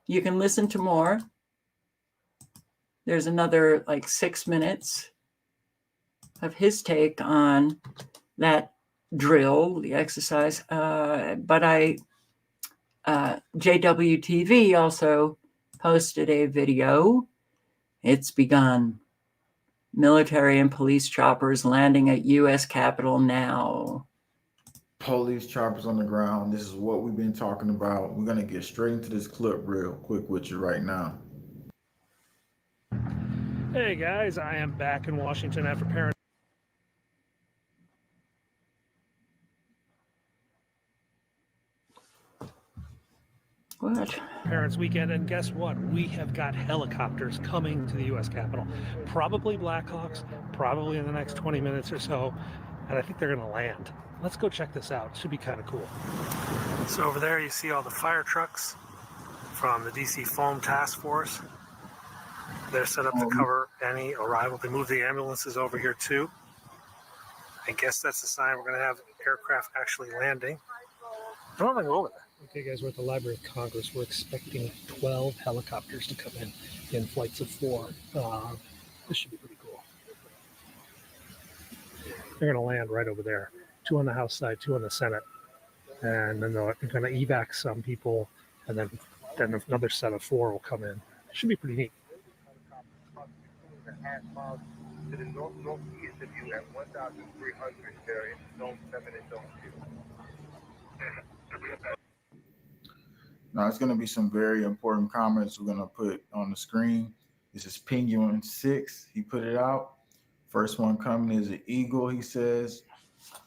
You can listen to more. There's another 6 minutes of his take on that drill, the exercise. But JWTV also posted a video. It's begun. Military and police choppers landing at U.S. Capitol now. Police choppers on the ground. This is what we've been talking about. We're going to get straight into this clip real quick with you right now. Hey guys, I am back in Washington after Parents Weekend, and guess what? We have got helicopters coming to the U.S. Capitol. Probably Blackhawks, probably in the next 20 minutes or so, and I think they're going to land. Let's go check this out. It should be kind of cool. So over there you see all the fire trucks from the DC Foam Task Force. They're set up to cover any arrival. They moved the ambulances over here too. I guess that's a sign we're going to have aircraft actually landing. I don't think we're over there. Okay, guys, we're at the Library of Congress. We're expecting 12 helicopters to come in flights of 4. This should be pretty cool. They're going to land right over there. 2 on the House side, 2 on the Senate. And then they're going to evac some people, and then another set of 4 will come in. It should be pretty neat. To the northeast of you at 1,300 there in Zone 7 and Zone 2. Now, it's going to be some very important comments we're going to put on the screen. This is Penguin 6. He put it out. First one coming is an eagle, he says.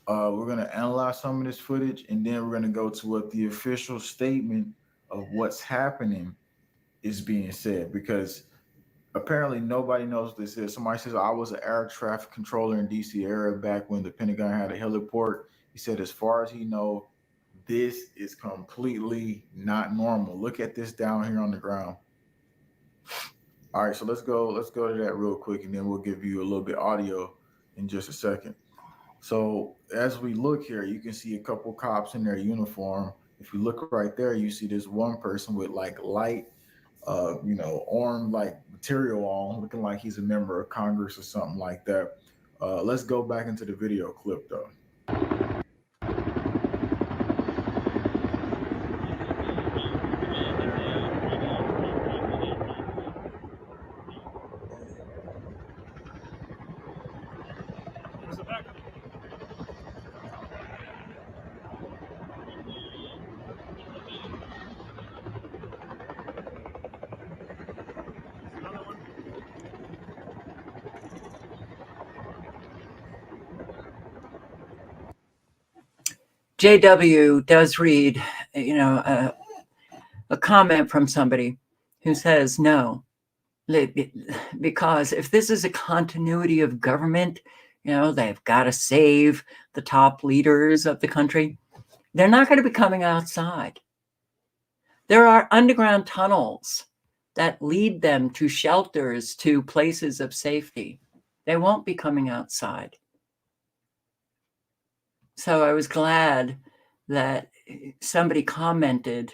We're going to analyze some of this footage, and then we're going to go to what the official statement of what's happening is being said, because apparently nobody knows what this is. Somebody says, I was an air traffic controller in DC area back when the Pentagon had a heliport. He said, as far as he knows, this is completely not normal. Look at this down here on the ground. All right, so let's go to that real quick, and then we'll give you a little bit audio in just a second. So as we look here, you can see a couple cops in their uniform. If you look right there, you see this one person with light, orange material on, looking like he's a member of Congress or something like that. Let's go back into the video clip though. JW does read, a comment from somebody who says no, because if this is a continuity of government, they've got to save the top leaders of the country. They're not going to be coming outside. There are underground tunnels that lead them to shelters, to places of safety. They won't be coming outside. So I was glad that somebody commented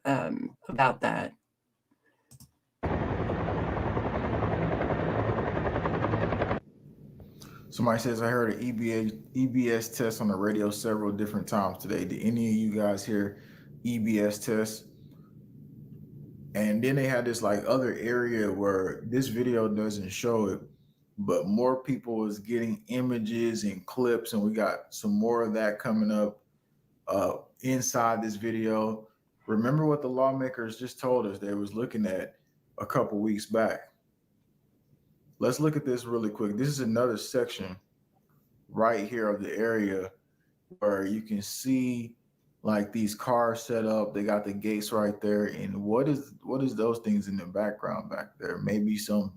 about that. Somebody says, I heard an EBS test on the radio several different times today. Did any of you guys hear EBS test? And then they had this like other area where this video doesn't show it, but more people was getting images and clips, and we got some more of that coming up inside this video. Remember what the lawmakers just told us they was looking at a couple weeks back. Let's look at this really quick. This is another section right here of the area where you can see like these cars set up. They got the gates right there. And what is those things in the background back there? Maybe some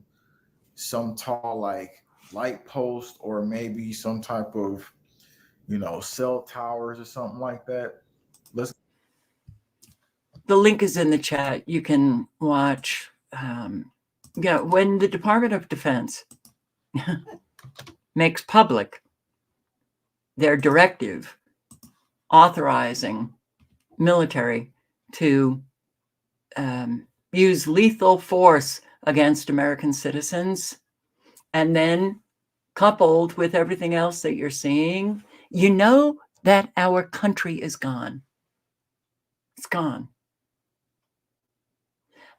tall like light post, or maybe some type of cell towers or something like that. The link is in the chat. You can watch. When the Department of Defense makes public their directive authorizing military to use lethal force against American citizens, and then coupled with everything else that you're seeing, you know that our country is gone. It's gone.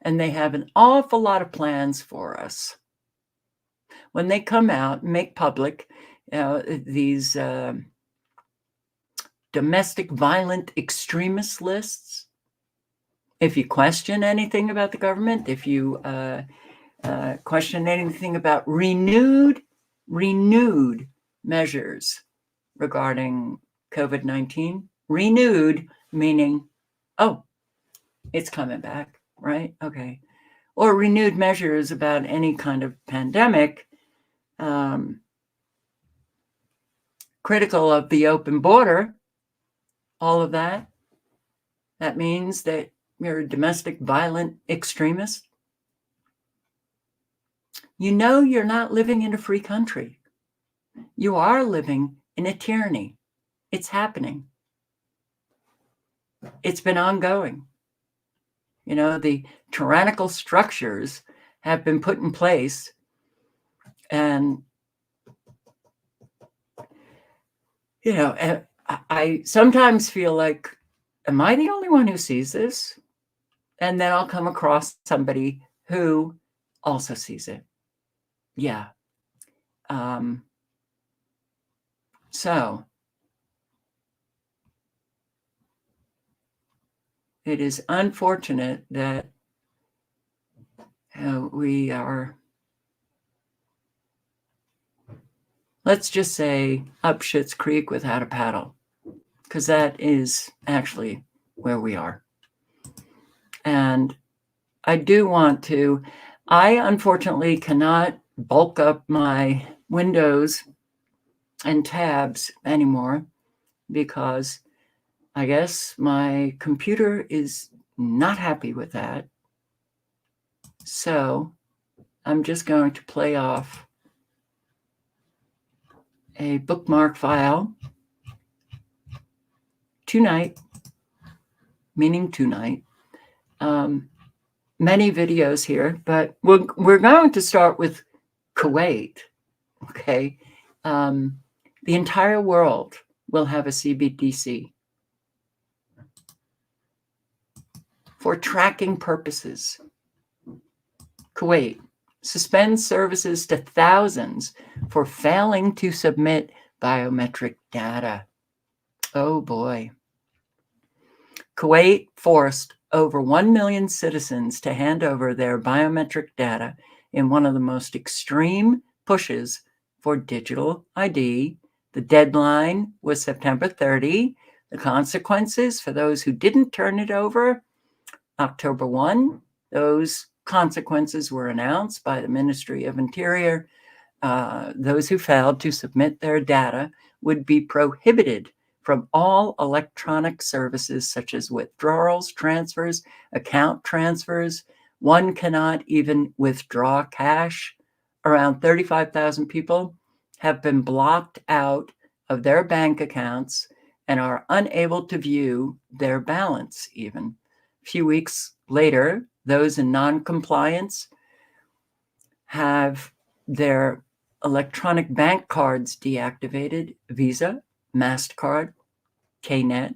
And they have an awful lot of plans for us. When they come out and make public these domestic violent extremist lists, if you question anything about the government, if you question anything about renewed measures regarding COVID-19, renewed meaning, oh, it's coming back, right? Okay. Or renewed measures about any kind of pandemic, critical of the open border, all of that, that means that you're a domestic violent extremist. You know you're not living in a free country. You are living in a tyranny. It's happening. It's been ongoing. The tyrannical structures have been put in place, and I sometimes feel like, am I the only one who sees this? And then I'll come across somebody who also sees it. Yeah. So it is unfortunate that we are, let's just say, up Schitt's Creek without a paddle, because that is actually where we are. And I do want to, I unfortunately cannot bulk up my windows and tabs anymore, because I guess my computer is not happy with that. So I'm just going to play off a bookmark file tonight, meaning tonight. Many videos here, but we're going to start with Kuwait. Okay. The entire world will have a CBDC for tracking purposes. Kuwait suspends services to thousands for failing to submit biometric data. Oh boy. Kuwait forced over 1 million citizens to hand over their biometric data in one of the most extreme pushes for digital ID. The deadline was September 30. The consequences for those who didn't turn it over, October 1, those consequences were announced by the Ministry of Interior. Those who failed to submit their data would be prohibited from all electronic services such as withdrawals, transfers, account transfers. One cannot even withdraw cash. Around 35,000 people have been blocked out of their bank accounts and are unable to view their balance even. A few weeks later, those in non-compliance have their electronic bank cards deactivated, Visa, MasterCard, KNet.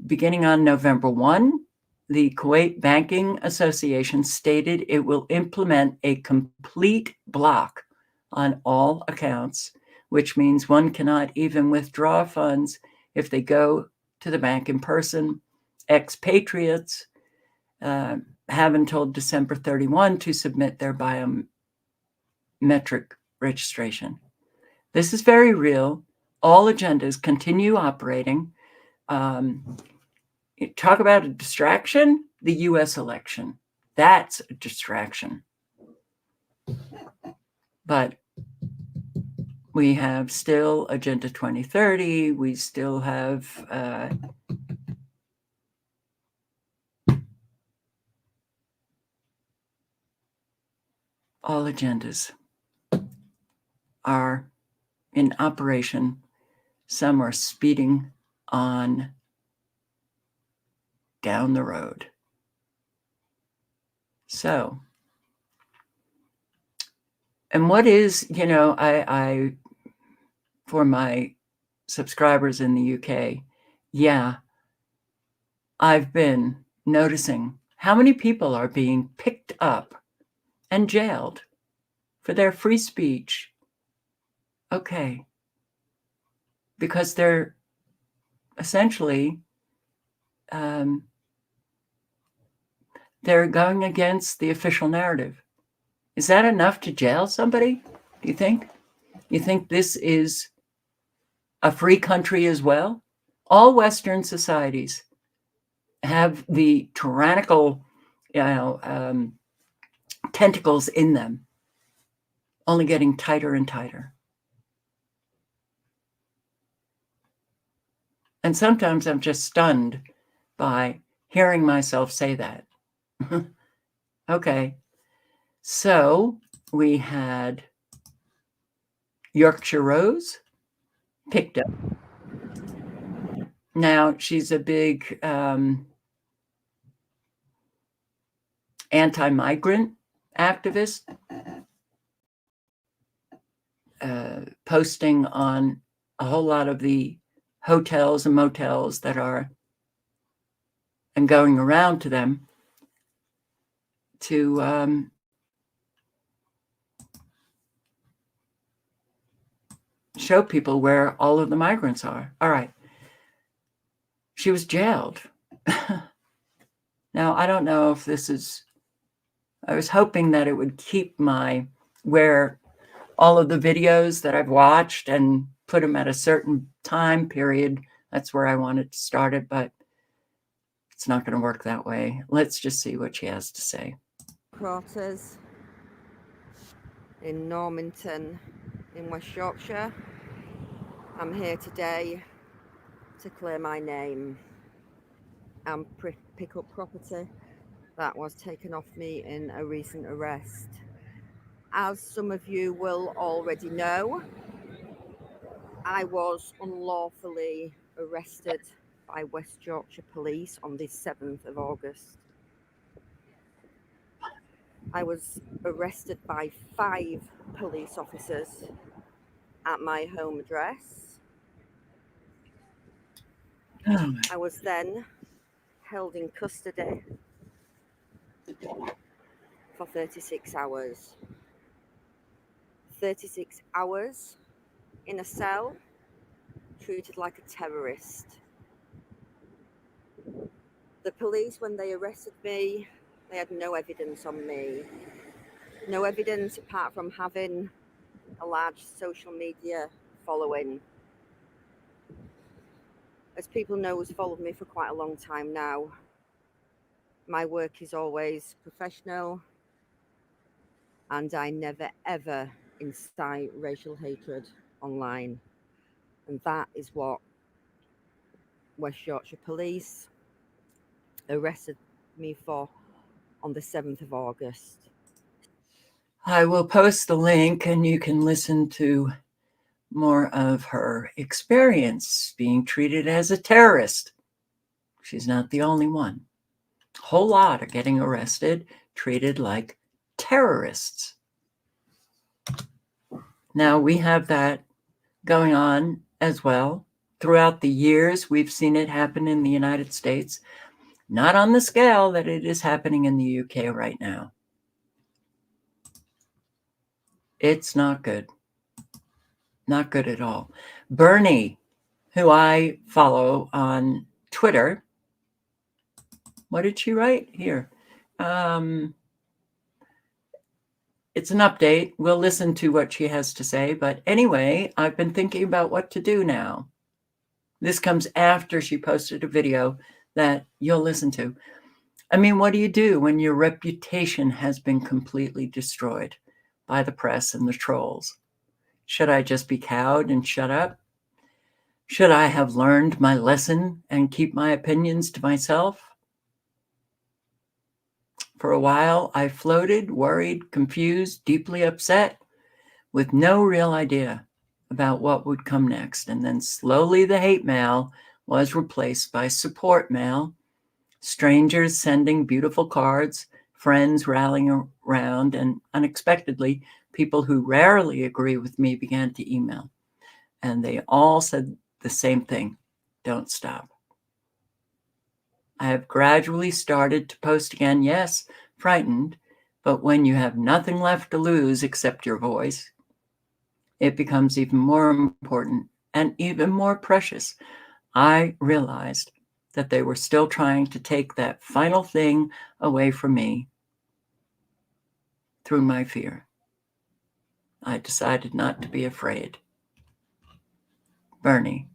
Beginning on November 1, the Kuwait Banking Association stated it will implement a complete block on all accounts, which means one cannot even withdraw funds if they go to the bank in person. Expatriates have until December 31 to submit their biometric registration. This is very real. All agendas continue operating. Talk about a distraction, the US election. That's a distraction. But we have still Agenda 2030. We still have all agendas are in operation. Some are speeding on down the road. So, and what is, I for my subscribers in the UK, yeah, I've been noticing how many people are being picked up and jailed for their free speech. Okay. Because they're essentially, they're going against the official narrative. Is that enough to jail somebody? Do you think? You think this is a free country as well? All Western societies have the tyrannical, tentacles in them, only getting tighter and tighter. And sometimes I'm just stunned by hearing myself say that. Okay. So we had Yorkshire Rose picked up. Now she's a big anti-migrant activist, posting on a whole lot of the hotels and motels that are, and going around to them to show people where all of the migrants are. All right. She was jailed. Now, I don't know if this is, I was hoping that it would keep where all of the videos that I've watched and put them at a certain time period. That's where I wanted to start it, but it's not going to work that way. Let's just see what she has to say. Quarters in Normanton in West Yorkshire. I'm here today to clear my name and pick up property that was taken off me in a recent arrest. As some of you will already know, I was unlawfully arrested by West Yorkshire Police on the 7th of August. I was arrested by 5 police officers at my home address. I was then held in custody for 36 hours. 36 hours in a cell, treated like a terrorist. The police, when they arrested me, they had no evidence on me. No evidence apart from having a large social media following. as people know who's followed me for quite a long time now, my work is always professional, and I never ever incite racial hatred online. And that is what West Yorkshire Police arrested me for on the 7th of August. I will post the link and you can listen to more of her experience being treated as a terrorist. She's not the only one. A whole lot are getting arrested, treated like terrorists. Now we have that going on as well. Throughout the years, we've seen it happen in the United States, not on the scale that it is happening in the UK right now. It's not good. Not good at all. Bernie, who I follow on Twitter, what did she write here? It's an update. We'll listen to what she has to say. But anyway, I've been thinking about what to do now. This comes after she posted a video that you'll listen to. I mean, what do you do when your reputation has been completely destroyed by the press and the trolls? Should I just be cowed and shut up? Should I have learned my lesson and keep my opinions to myself? For a while, I floated, worried, confused, deeply upset, with no real idea about what would come next. And then slowly the hate mail was replaced by support mail, strangers sending beautiful cards, friends rallying around, and unexpectedly, people who rarely agree with me began to email. And they all said the same thing: don't stop. I have gradually started to post again, yes, frightened, but when you have nothing left to lose except your voice, it becomes even more important and even more precious. I realized that they were still trying to take that final thing away from me through my fear. I decided not to be afraid. Bernie.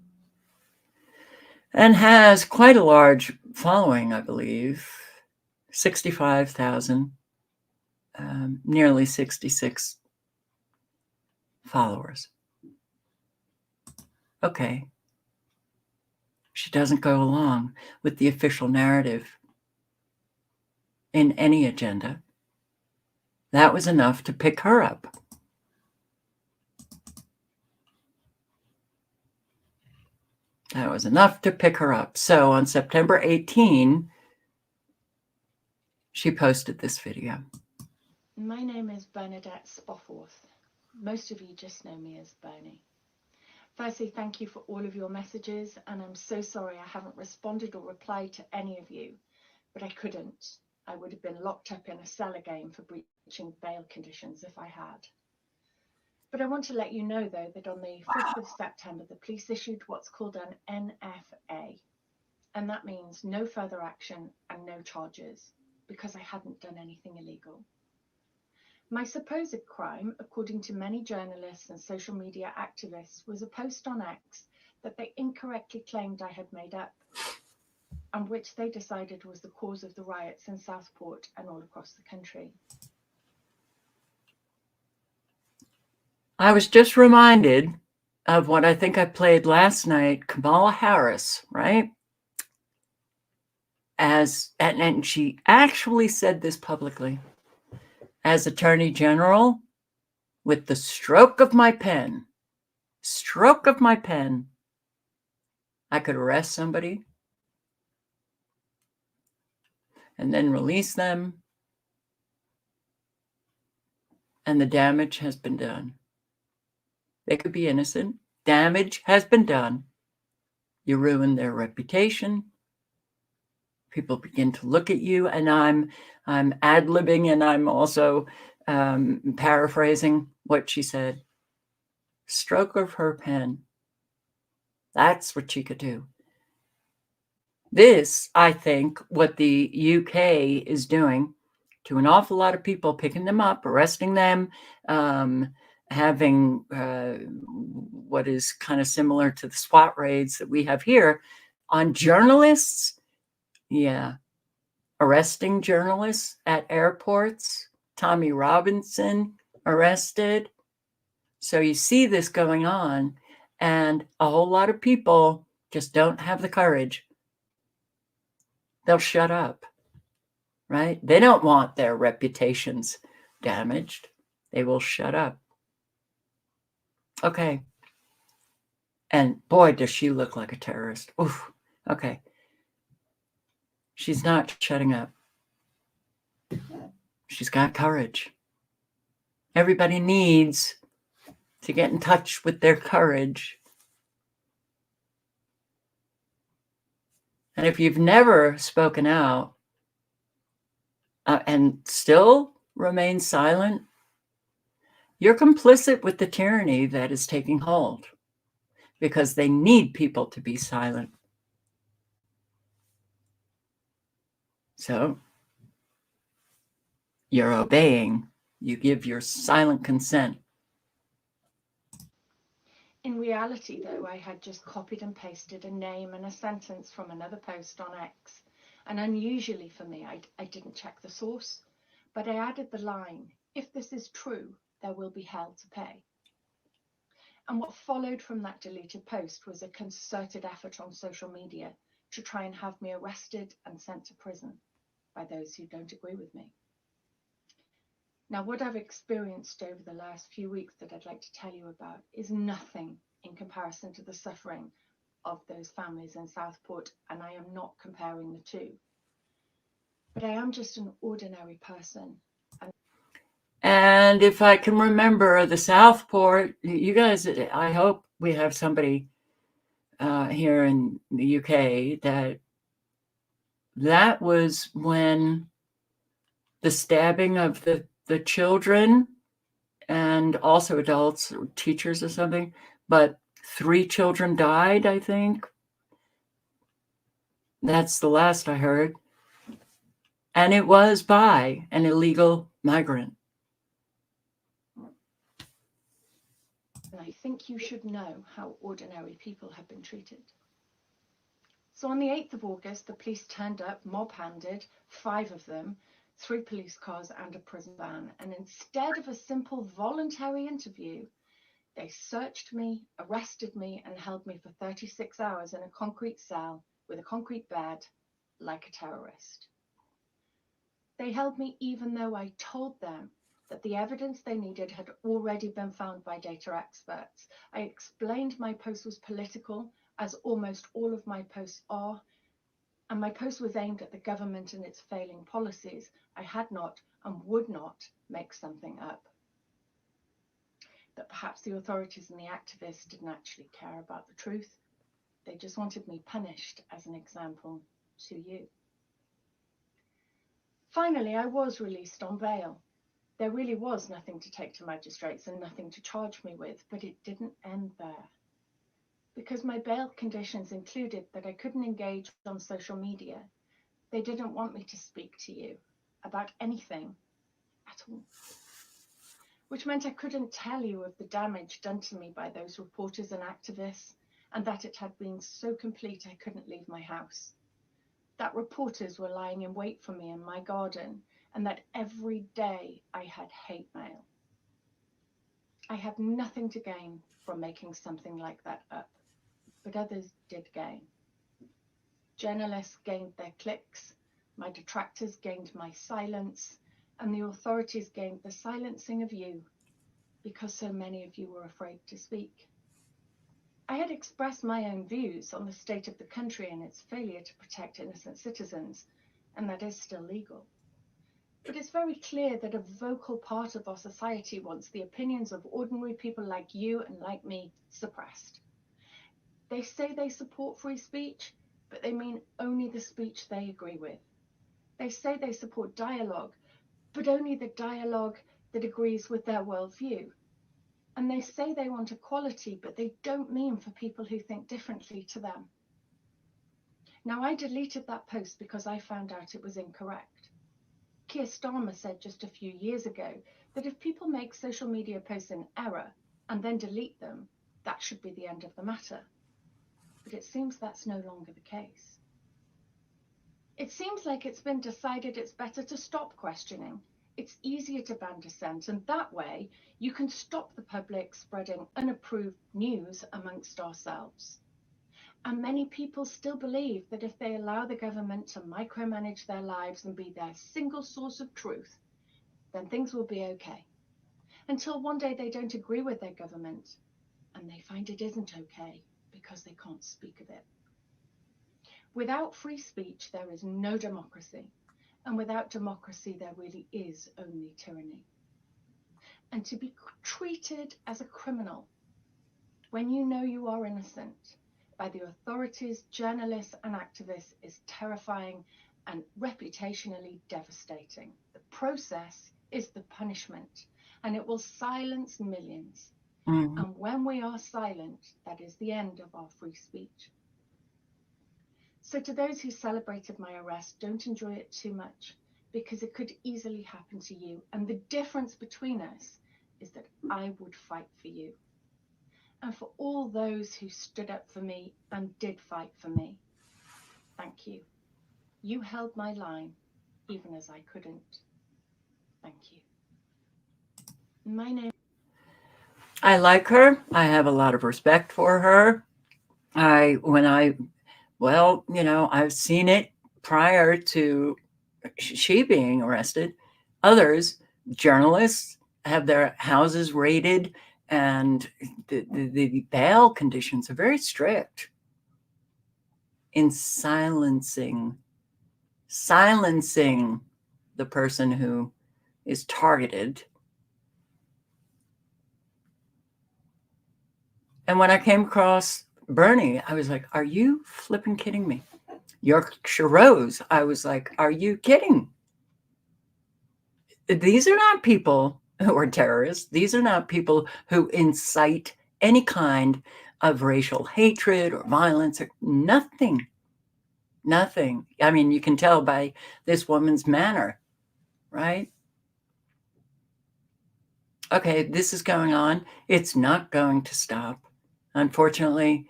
And has quite a large following, I believe, 65,000, nearly 66 followers. Okay. She doesn't go along with the official narrative in any agenda. That was enough to pick her up. That was enough to pick her up. So on September 18, she posted this video. My name is Bernadette Spoffworth. Most of you just know me as Bernie. Firstly, thank you for all of your messages, and I'm so sorry I haven't responded or replied to any of you, but I couldn't. I would have been locked up in a cell again for breaching bail conditions if I had. But I want to let you know, though, that on the 5th of September, the police issued what's called an NFA, and that means no further action and no charges, because I hadn't done anything illegal. My supposed crime, according to many journalists and social media activists, was a post on X that they incorrectly claimed I had made up, and which they decided was the cause of the riots in Southport and all across the country. I was just reminded of what I think I played last night, Kamala Harris, right? And she actually said this publicly. As Attorney General, with the stroke of my pen, I could arrest somebody and then release them, and the damage has been done. They could be innocent. Damage has been done. You ruin their reputation. People begin to look at you, and I'm ad-libbing, and I'm also paraphrasing what she said. Stroke of her pen. That's what she could do. This, I think, what the UK is doing to an awful lot of people, picking them up, arresting them, having what is kind of similar to the SWAT raids that we have here. On journalists, yeah, arresting journalists at airports, Tommy Robinson arrested. So you see this going on, and a whole lot of people just don't have the courage. They'll shut up, right? They don't want their reputations damaged. They will shut up. Okay. And boy, does she look like a terrorist. Oof. Okay. She's not shutting up. She's got courage. Everybody needs to get in touch with their courage. And if you've never spoken out and still remain silent, you're complicit with the tyranny that is taking hold, because they need people to be silent. So you're obeying. You give your silent consent. In reality, though, I had just copied and pasted a name and a sentence from another post on X. And unusually for me, I didn't check the source, but I added the line, "If this is true, there will be hell to pay." And what followed from that deleted post was a concerted effort on social media to try and have me arrested and sent to prison by those who don't agree with me. Now, what I've experienced over the last few weeks that I'd like to tell you about is nothing in comparison to the suffering of those families in Southport, and I am not comparing the two. But I am just an ordinary person. And if I can remember the Southport, you guys, I hope we have somebody here in the UK that was when the stabbing of the children and also adults, or teachers or something, but 3 children died, I think. That's the last I heard. And it was by an illegal migrant. And I think you should know how ordinary people have been treated. So on the 8th of August, the police turned up, mob-handed, 5 of them, 3 police cars and a prison van. And instead of a simple voluntary interview, they searched me, arrested me, and held me for 36 hours in a concrete cell with a concrete bed, like a terrorist. They held me even though I told them that the evidence they needed had already been found by data experts. I explained my post was political, as almost all of my posts are, and my post was aimed at the government and its failing policies. I had not and would not make something up. That perhaps the authorities and the activists didn't actually care about the truth. They just wanted me punished as an example to you. Finally, I was released on bail. There really was nothing to take to magistrates and nothing to charge me with, but it didn't end there. Because my bail conditions included that I couldn't engage on social media, they didn't want me to speak to you about anything at all. Which meant I couldn't tell you of the damage done to me by those reporters and activists, and that it had been so complete I couldn't leave my house. That reporters were lying in wait for me in my garden, and that every day I had hate mail. I had nothing to gain from making something like that up, but others did gain. Journalists gained their clicks, my detractors gained my silence, and the authorities gained the silencing of you, because so many of you were afraid to speak. I had expressed my own views on the state of the country and its failure to protect innocent citizens, and that is still legal. But it's very clear that a vocal part of our society wants the opinions of ordinary people like you and like me suppressed. They say they support free speech, but they mean only the speech they agree with. They say they support dialogue, but only the dialogue that agrees with their worldview. And they say they want equality, but they don't mean for people who think differently to them. Now, I deleted that post because I found out it was incorrect. Keir Starmer said just a few years ago that if people make social media posts in error and then delete them, that should be the end of the matter. But it seems that's no longer the case. It seems like it's been decided it's better to stop questioning. It's easier to ban dissent, and that way you can stop the public spreading unapproved news amongst ourselves. And many people still believe that if they allow the government to micromanage their lives and be their single source of truth, then things will be okay. Until one day they don't agree with their government and they find it isn't okay because they can't speak of it. Without free speech, there is no democracy. And without democracy, there really is only tyranny. And to be treated as a criminal when you know you are innocent by the authorities, journalists, and activists is terrifying and reputationally devastating. The process is the punishment, and it will silence millions. And when we are silent, that is the end of our free speech. So to those who celebrated my arrest, don't enjoy it too much, because it could easily happen to you. And the difference between us is that I would fight for you. And for all those who stood up for me and did fight for me, thank you. You held my line, even as I couldn't. Thank you. My name. I like her. I have a lot of respect for her. Well, I've seen it prior to she being arrested. Others, journalists, have their houses raided, and the bail conditions are very strict in silencing the person who is targeted. And when I came across Bernie, I was like, are you flipping kidding me? Yorkshire Rose, I was like, are you kidding? These are not people who are terrorists. These are not people who incite any kind of racial hatred or violence or nothing. Nothing. I mean, you can tell by this woman's manner, right? Okay, this is going on. It's not going to stop. Unfortunately,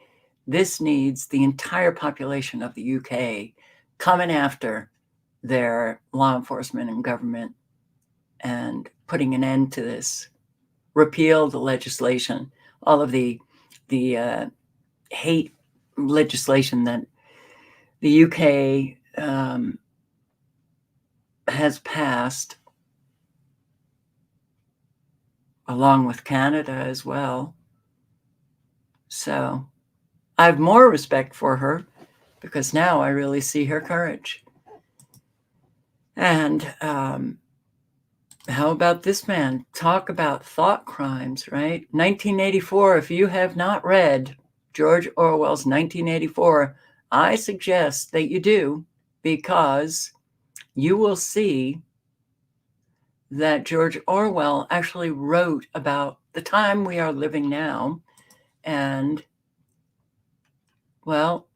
this needs the entire population of the UK coming after their law enforcement and government and putting an end to this. Repeal the legislation, all of the hate legislation that the UK has passed, along with Canada as well. So I have more respect for her because now I really see her courage. And how about this man? Talk about thought crimes, right? 1984, if you have not read George Orwell's 1984, I suggest that you do, because you will see that George Orwell actually wrote about the time we are living now. And, well,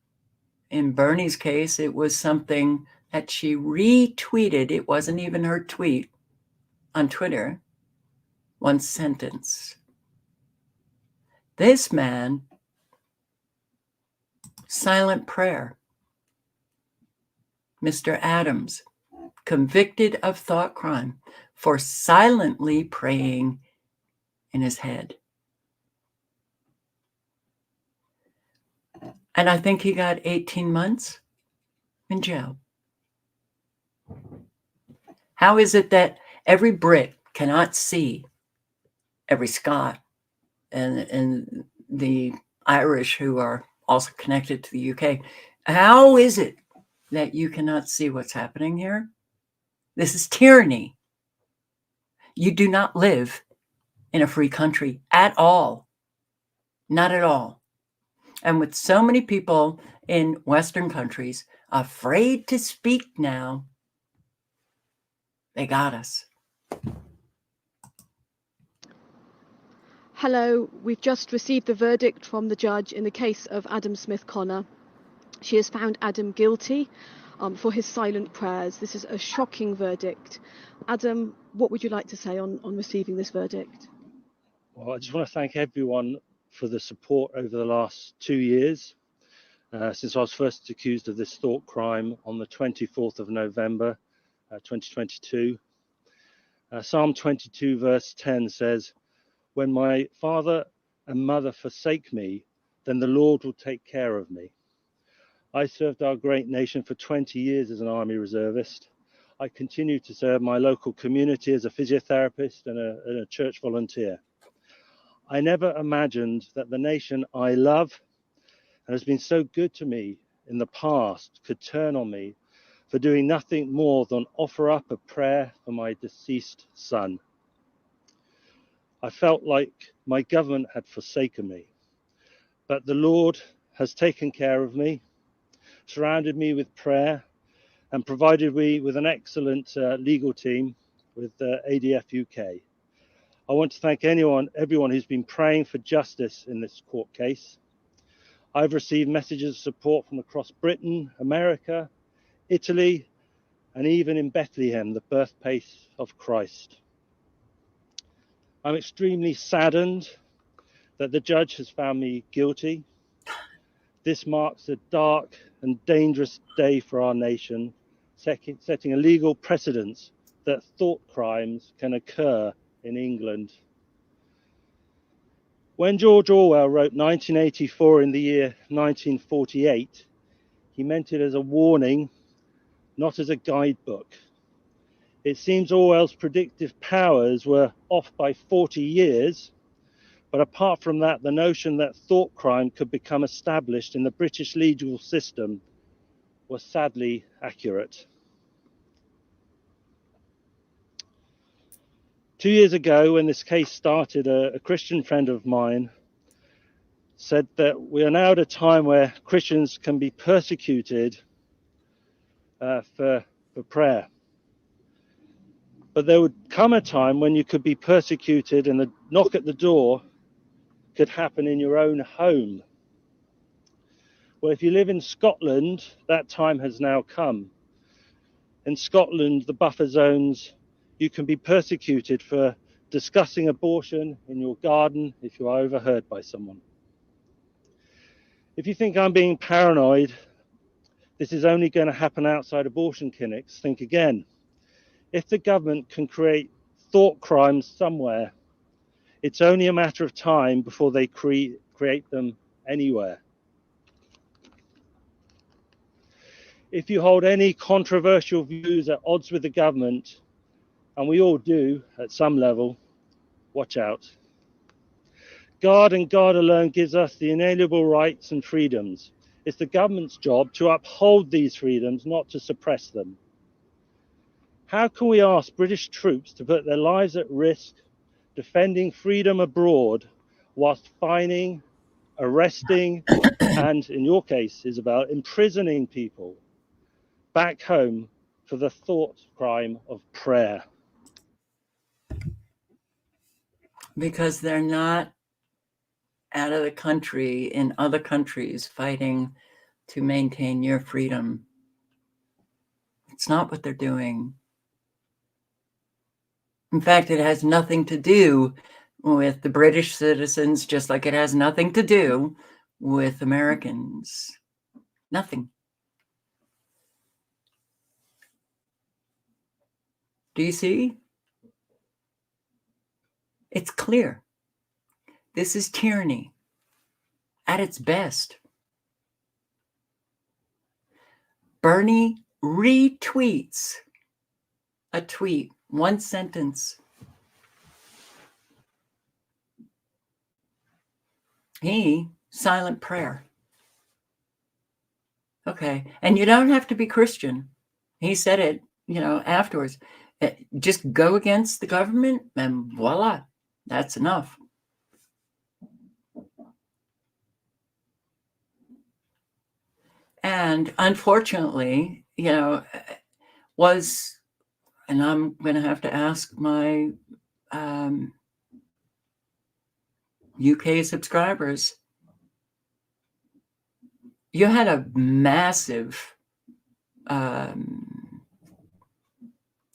in Bernie's case, it was something that she retweeted. It wasn't even her tweet on Twitter. One sentence. This man, silent prayer. Mr. Adams, convicted of thought crime for silently praying in his head. And I think he got 18 months in jail. How is it that every Brit cannot see, every Scot and the Irish who are also connected to the UK, how is it that you cannot see what's happening here? This is tyranny. You do not live in a free country at all. Not at all. And with so many people in Western countries afraid to speak now, they got us. Hello, we've just received the verdict from the judge in the case of Adam Smith Connor. She has found Adam guilty for his silent prayers. This is a shocking verdict. Adam, what would you like to say on receiving this verdict? Well, I just want to thank everyone for the support over the last 2 years. since I was first accused of this thought crime on the 24th of November, 2022. Psalm 22 verse 10 says, "When my father and mother forsake me, then the Lord will take care of me." I served our great nation for 20 years as an Army reservist. I continue to serve my local community as a physiotherapist and a church volunteer. I never imagined that the nation I love and has been so good to me in the past could turn on me for doing nothing more than offer up a prayer for my deceased son. I felt like my government had forsaken me, but the Lord has taken care of me, surrounded me with prayer, and provided me with an excellent legal team with ADF UK. I want to thank everyone who's been praying for justice in this court case. I've received messages of support from across Britain, America, Italy, and even in Bethlehem, the birthplace of Christ. I'm extremely saddened that the judge has found me guilty. This marks a dark and dangerous day for our nation, setting a legal precedent that thought crimes can occur in England. When George Orwell wrote 1984 in the year 1948, he meant it as a warning, not as a guidebook. It seems Orwell's predictive powers were off by 40 years, but apart from that, the notion that thought crime could become established in the British legal system was sadly accurate. 2 years ago, when this case started, a Christian friend of mine said that we are now at a time where Christians can be persecuted for prayer. But there would come a time when you could be persecuted and the knock at the door could happen in your own home. Well, if you live in Scotland, that time has now come. In Scotland, the buffer zones, you can be persecuted for discussing abortion in your garden if you are overheard by someone. If you think I'm being paranoid, this is only going to happen outside abortion clinics, think again. If the government can create thought crimes somewhere, it's only a matter of time before they create them anywhere. If you hold any controversial views at odds with the government, and we all do at some level, watch out. God and God alone gives us the inalienable rights and freedoms. It's the government's job to uphold these freedoms, not to suppress them. How can we ask British troops to put their lives at risk defending freedom abroad whilst fining, arresting, and in your case, Isabel, imprisoning people back home for the thought crime of prayer? Because they're not out of the country in other countries fighting to maintain your freedom. It's not what they're doing. In fact, it has nothing to do with the British citizens, just like it has nothing to do with Americans. Nothing. Do you see? It's clear. This is tyranny at its best. Bernie retweets a tweet, one sentence. Silent prayer. Okay. And you don't have to be Christian. He said it, afterwards. Just go against the government and voila, that's enough. And unfortunately, and I'm going to have to ask my UK subscribers, you had a massive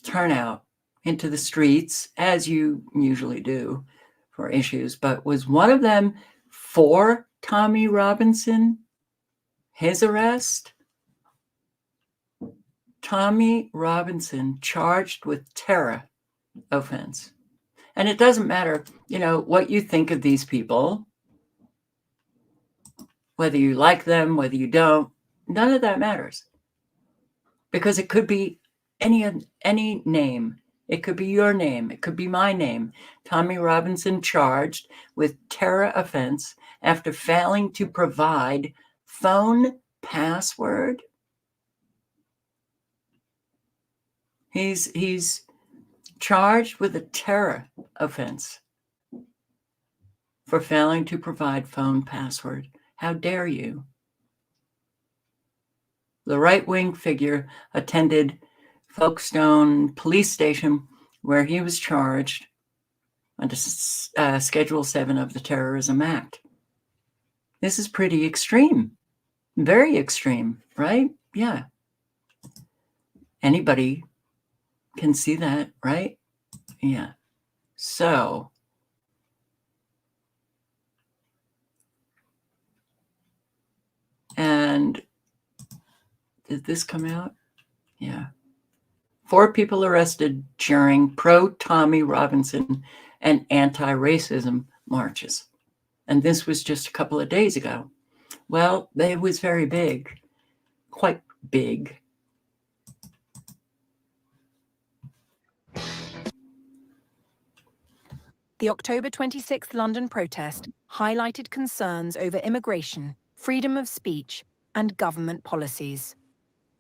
turnout into the streets, as you usually do for issues, but was one of them for Tommy Robinson? his arrest, Tommy Robinson charged with terror offense. And it doesn't matter, what you think of these people, whether you like them, whether you don't, none of that matters. Because it could be any name. It could be your name. It could be my name. Tommy Robinson charged with terror offense after failing to provide phone password. He's charged with a terror offense for failing to provide phone password. How dare you? The right-wing figure attended Folkestone police station where he was charged under Schedule 7 of the Terrorism Act. This is pretty extreme. Very extreme, right? Yeah. Anybody can see that, right? Yeah. So, and did this come out? Yeah. 4 people arrested during pro-Tommy Robinson and anti-racism marches. And this was just a couple of days ago. Well, it was very big, quite big. The October 26th London protest highlighted concerns over immigration, freedom of speech, and government policies.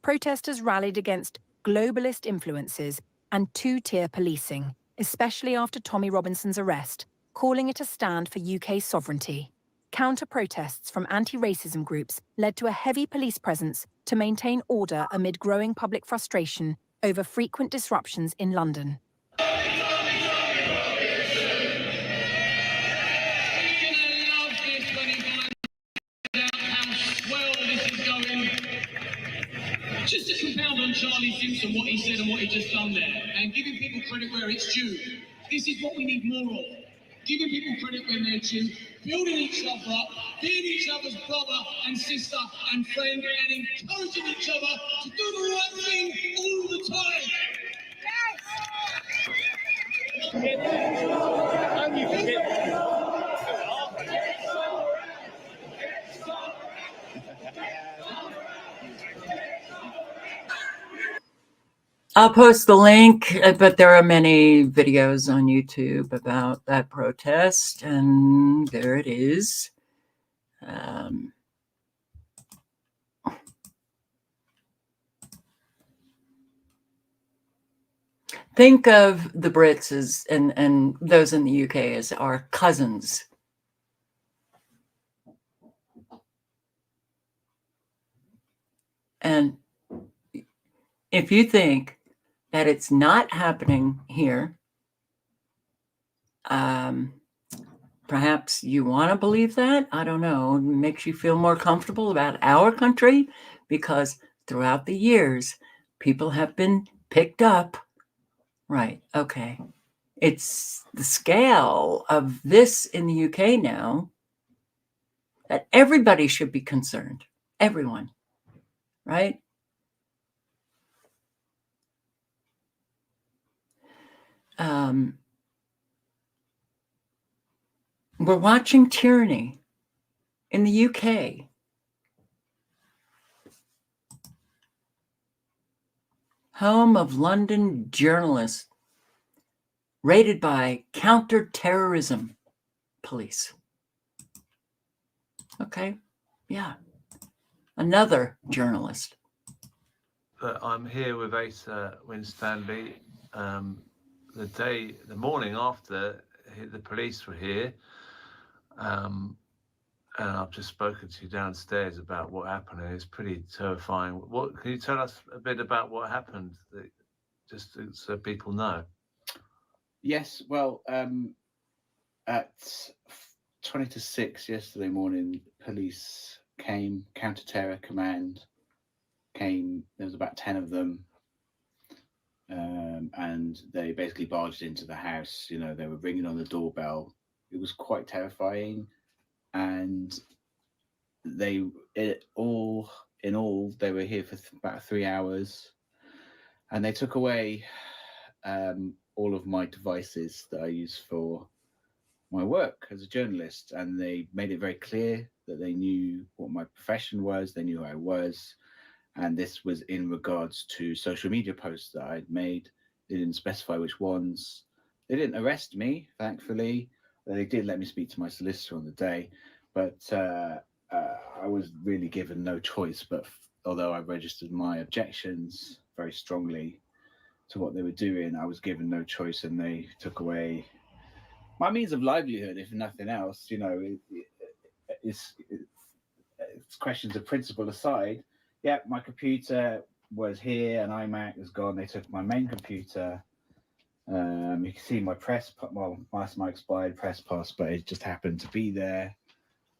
Protesters rallied against globalist influences and two-tier policing, especially after Tommy Robinson's arrest, calling it a stand for UK sovereignty. Counter-protests from anti-racism groups led to a heavy police presence to maintain order amid growing public frustration over frequent disruptions in London. Just to compound on Charlie Simpson, what he said and what he just done there, and giving people credit where it's due. This is what we need more of. Giving people credit when they're due, building each other up, being each other's brother and sister and friend, and encouraging each other to do the right thing all the time. I'll post the link, but there are many videos on YouTube about that protest, and there it is. Think of the Brits as and those in the UK as our cousins. And if you think that it's not happening here, perhaps you want to believe that. I don't know. It makes you feel more comfortable about our country, because throughout the years, people have been picked up. Right. Okay. It's the scale of this in the UK now that everybody should be concerned. Everyone. Right? We're watching Tyranny in the UK. Home of London journalists raided by counter-terrorism police. Okay, yeah. Another journalist. I'm here with Asa Winstanley. The morning after the police were here, and I've just spoken to you downstairs about what happened, and it's pretty terrifying. What can you tell us a bit about what happened, just so people know? Yes, well, at 20 to 6 yesterday morning, police came, counter-terror command came. There was about 10 of them, and they basically barged into the house. You know, they were ringing on the doorbell. It was quite terrifying, and all in all, they were here for about 3 hours, and they took away all of my devices that I use for my work as a journalist, and they made it very clear that they knew what my profession was, they knew who I was, and this was in regards to social media posts that I'd made. They didn't specify which ones. They didn't arrest me, thankfully. They did let me speak to my solicitor on the day, but I was really given no choice. But although I registered my objections very strongly to what they were doing, I was given no choice, and they took away my means of livelihood, if nothing else. You know, it's questions of principle aside. Yeah, my computer was here, an iMac was gone. They took my main computer. You can see my my expired press pass, but it just happened to be there.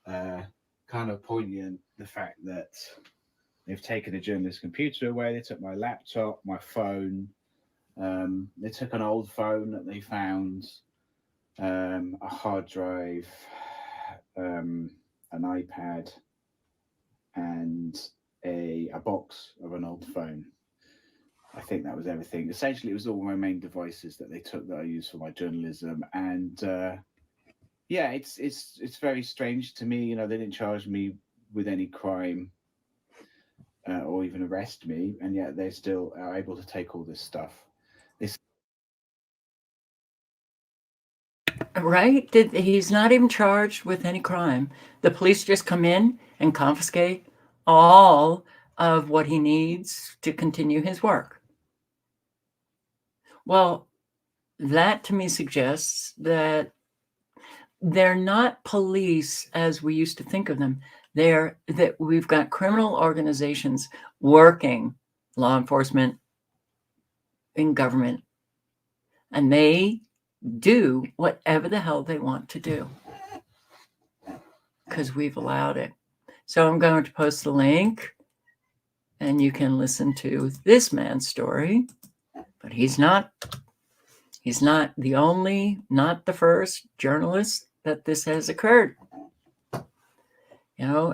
Kind of poignant, the fact that they've taken a journalist's computer away. They took my laptop, my phone. They took an old phone that they found, a hard drive, an iPad, and a box of an old phone. I think that was everything. Essentially, it was all my main devices that they took that I use for my journalism. And yeah, it's very strange to me. You know, they didn't charge me with any crime or even arrest me, and yet they still are able to take all this stuff. Right? He's not even charged with any crime. The police just come in and confiscate all of what he needs to continue his work. Well, that to me suggests that they're not police as we used to think of them. That we've got criminal organizations working, law enforcement, in government, and they do whatever the hell they want to do because we've allowed it. So I'm going to post the link, and you can listen to this man's story. But he's not the only, not the first journalist that this has occurred. You know,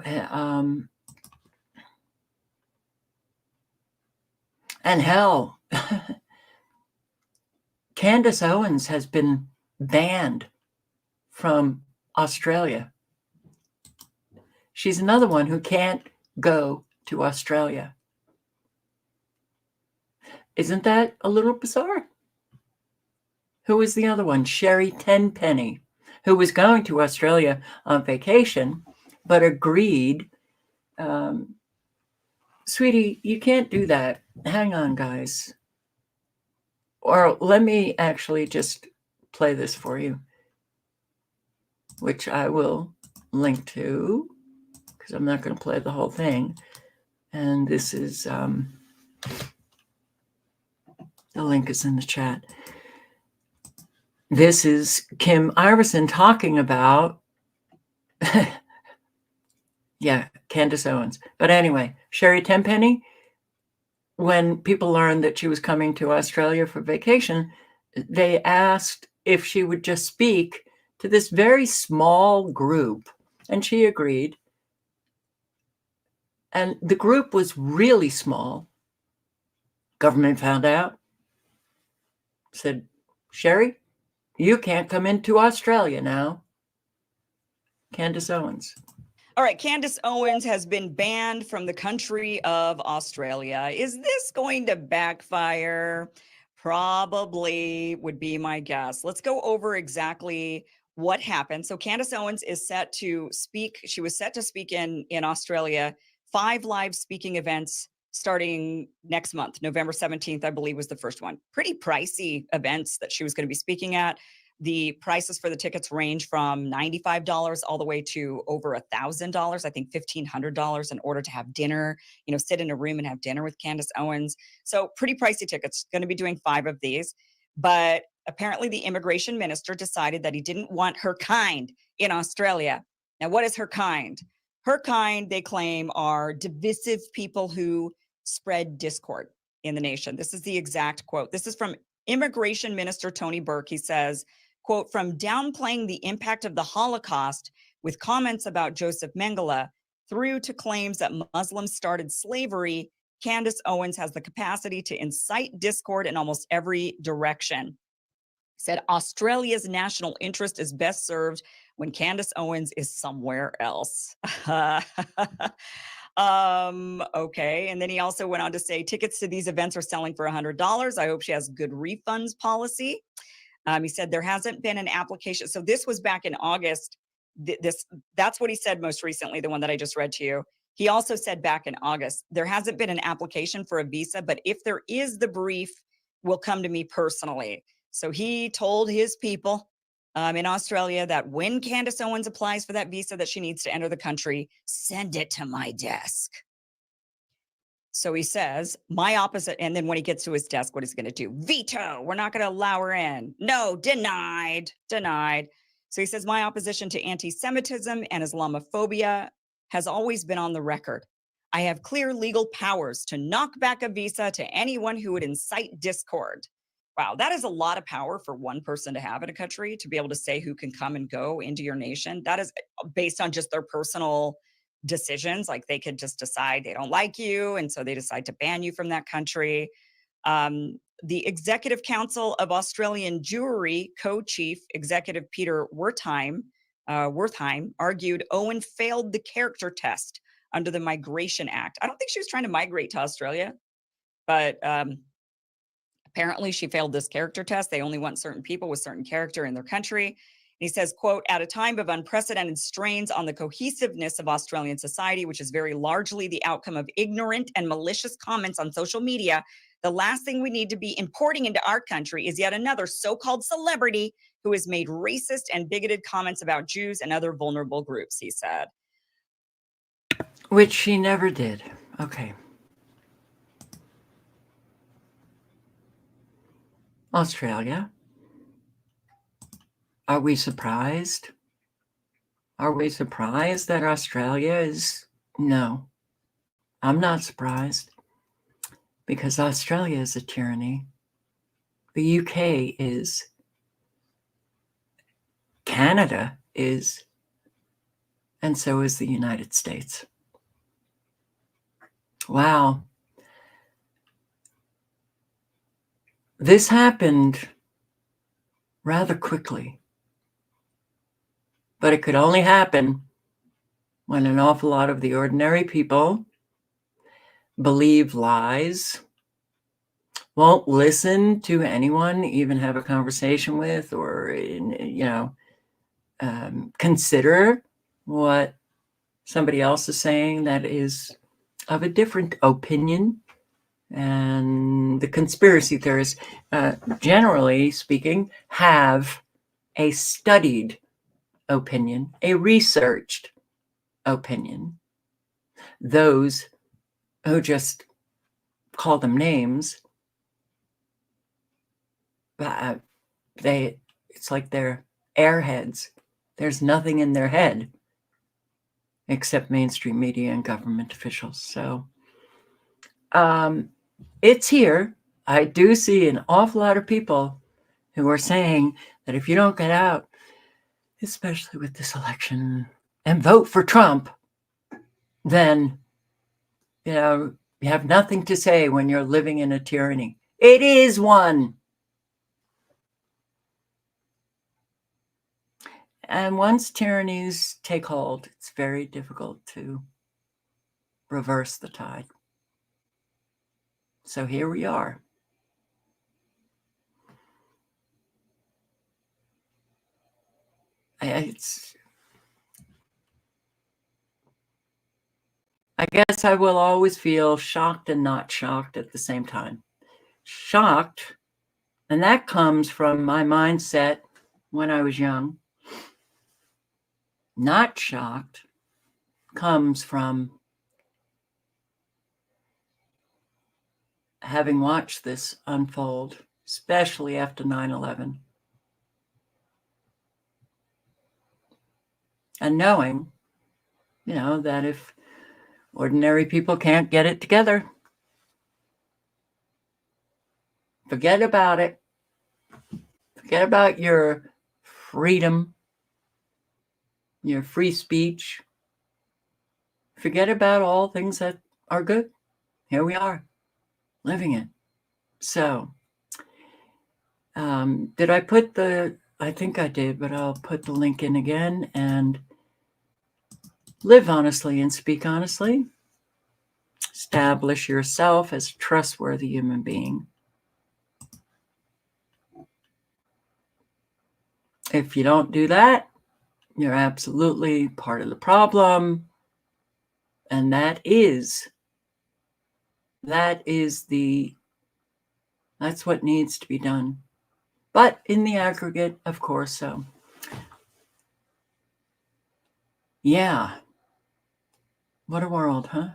and hell, Candace Owens has been banned from Australia. She's another one who can't go to Australia. Isn't that a little bizarre? Who was the other one? Sherry Tenpenny, who was going to Australia on vacation, but agreed, sweetie, you can't do that. Hang on, guys. Or let me actually just play this for you, which I will link to, because I'm not going to play the whole thing. And this is, the link is in the chat. This is Kim Iverson talking about, yeah, Candace Owens. But anyway, Sherry Tenpenny, when people learned that she was coming to Australia for vacation, they asked if she would just speak to this very small group, and she agreed. And the group was really small. Government found out, said, Sherry, you can't come into Australia now. Candace Owens. All right, Candace Owens has been banned from the country of Australia. Is this going to backfire? Probably would be my guess. Let's go over exactly what happened. So Candace Owens is set to speak. She was set to speak in Australia, 5 live speaking events starting next month. November 17th, I believe, was the first one. Pretty pricey events that she was going to be speaking at. The prices for the tickets range from $95 all the way to over $1,000, I think $1,500 in order to have dinner, you know, sit in a room and have dinner with Candace Owens. So pretty pricey tickets. Going to be doing 5 of these. But apparently the immigration minister decided that he didn't want her kind in Australia. Now, what is her kind? Her kind, they claim, are divisive people who spread discord in the nation. This is the exact quote. This is from Immigration Minister Tony Burke. He says, quote, from downplaying the impact of the Holocaust with comments about Joseph Mengele, through to claims that Muslims started slavery, Candace Owens has the capacity to incite discord in almost every direction. Said Australia's national interest is best served when Candace Owens is somewhere else. Okay. And then he also went on to say tickets to these events are selling for $100. I hope she has good refunds policy. He said there hasn't been an application. So this was back in August. That's what he said most recently, the one that I just read to you. He also said back in August, there hasn't been an application for a visa, but if there is, the brief will come to me personally. So he told his people in Australia that when Candace Owens applies for that visa that she needs to enter the country, send it to my desk. So he says, my opposite. And then when he gets to his desk, what is he going to do? Veto. We're not going to allow her in. No, denied. So he says, my opposition to anti-Semitism and Islamophobia has always been on the record. I have clear legal powers to knock back a visa to anyone who would incite discord. Wow, that is a lot of power for one person to have in a country, to be able to say who can come and go into your nation. That is based on just their personal decisions. Like they could just decide they don't like you, and so they decide to ban you from that country. The Executive Council of Australian Jewry co-chief executive Peter Wertheim argued Owen failed the character test under the Migration Act. I don't think she was trying to migrate to Australia, but apparently she failed this character test. They only want certain people with certain character in their country. And he says, quote, at a time of unprecedented strains on the cohesiveness of Australian society, which is very largely the outcome of ignorant and malicious comments on social media, the last thing we need to be importing into our country is yet another so-called celebrity who has made racist and bigoted comments about Jews and other vulnerable groups, he said. Which she never did. Okay. Australia. Are we surprised? Are we surprised that Australia is? No, I'm not surprised, because Australia is a tyranny. The UK is. Canada is. And so is the United States. Wow. This happened rather quickly. But it could only happen when an awful lot of the ordinary people believe lies, won't listen to anyone, even have a conversation with, or, consider what somebody else is saying that is of a different opinion. And the conspiracy theorists, generally speaking, have a studied opinion, a researched opinion. Those who just call them names, it's like they're airheads. There's nothing in their head except mainstream media and government officials. So it's here. I do see an awful lot of people who are saying that if you don't get out, especially with this election, and vote for Trump, then, you have nothing to say when you're living in a tyranny. It is one. And once tyrannies take hold, it's very difficult to reverse the tide. So here we are. I guess I will always feel shocked and not shocked at the same time. Shocked, and that comes from my mindset when I was young. Not shocked comes from having watched this unfold, especially after 9/11. And knowing, that if ordinary people can't get it together, forget about it. Forget about your freedom, your free speech. forget about all things that are good. Here we are, living it. So, did I put I think I did, but I'll put the link in again. And live honestly and speak honestly. Establish yourself as a trustworthy human being. If you don't do that, you're absolutely part of the problem. And that's what needs to be done. But in the aggregate, of course, so. Yeah. What a world, huh?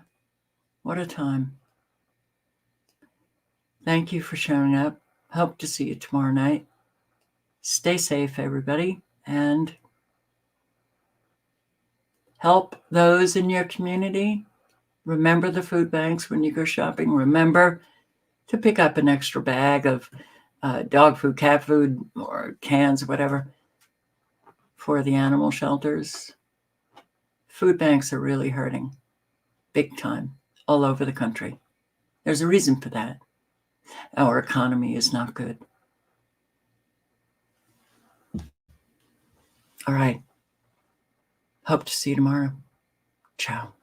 What a time. Thank you for showing up. Hope to see you tomorrow night. Stay safe, everybody, and help those in your community. Remember the food banks when you go shopping. Remember to pick up an extra bag of dog food, cat food, or cans, whatever, for the animal shelters. Food banks are really hurting, big time, all over the country. There's a reason for that. Our economy is not good. All right. Hope to see you tomorrow. Ciao.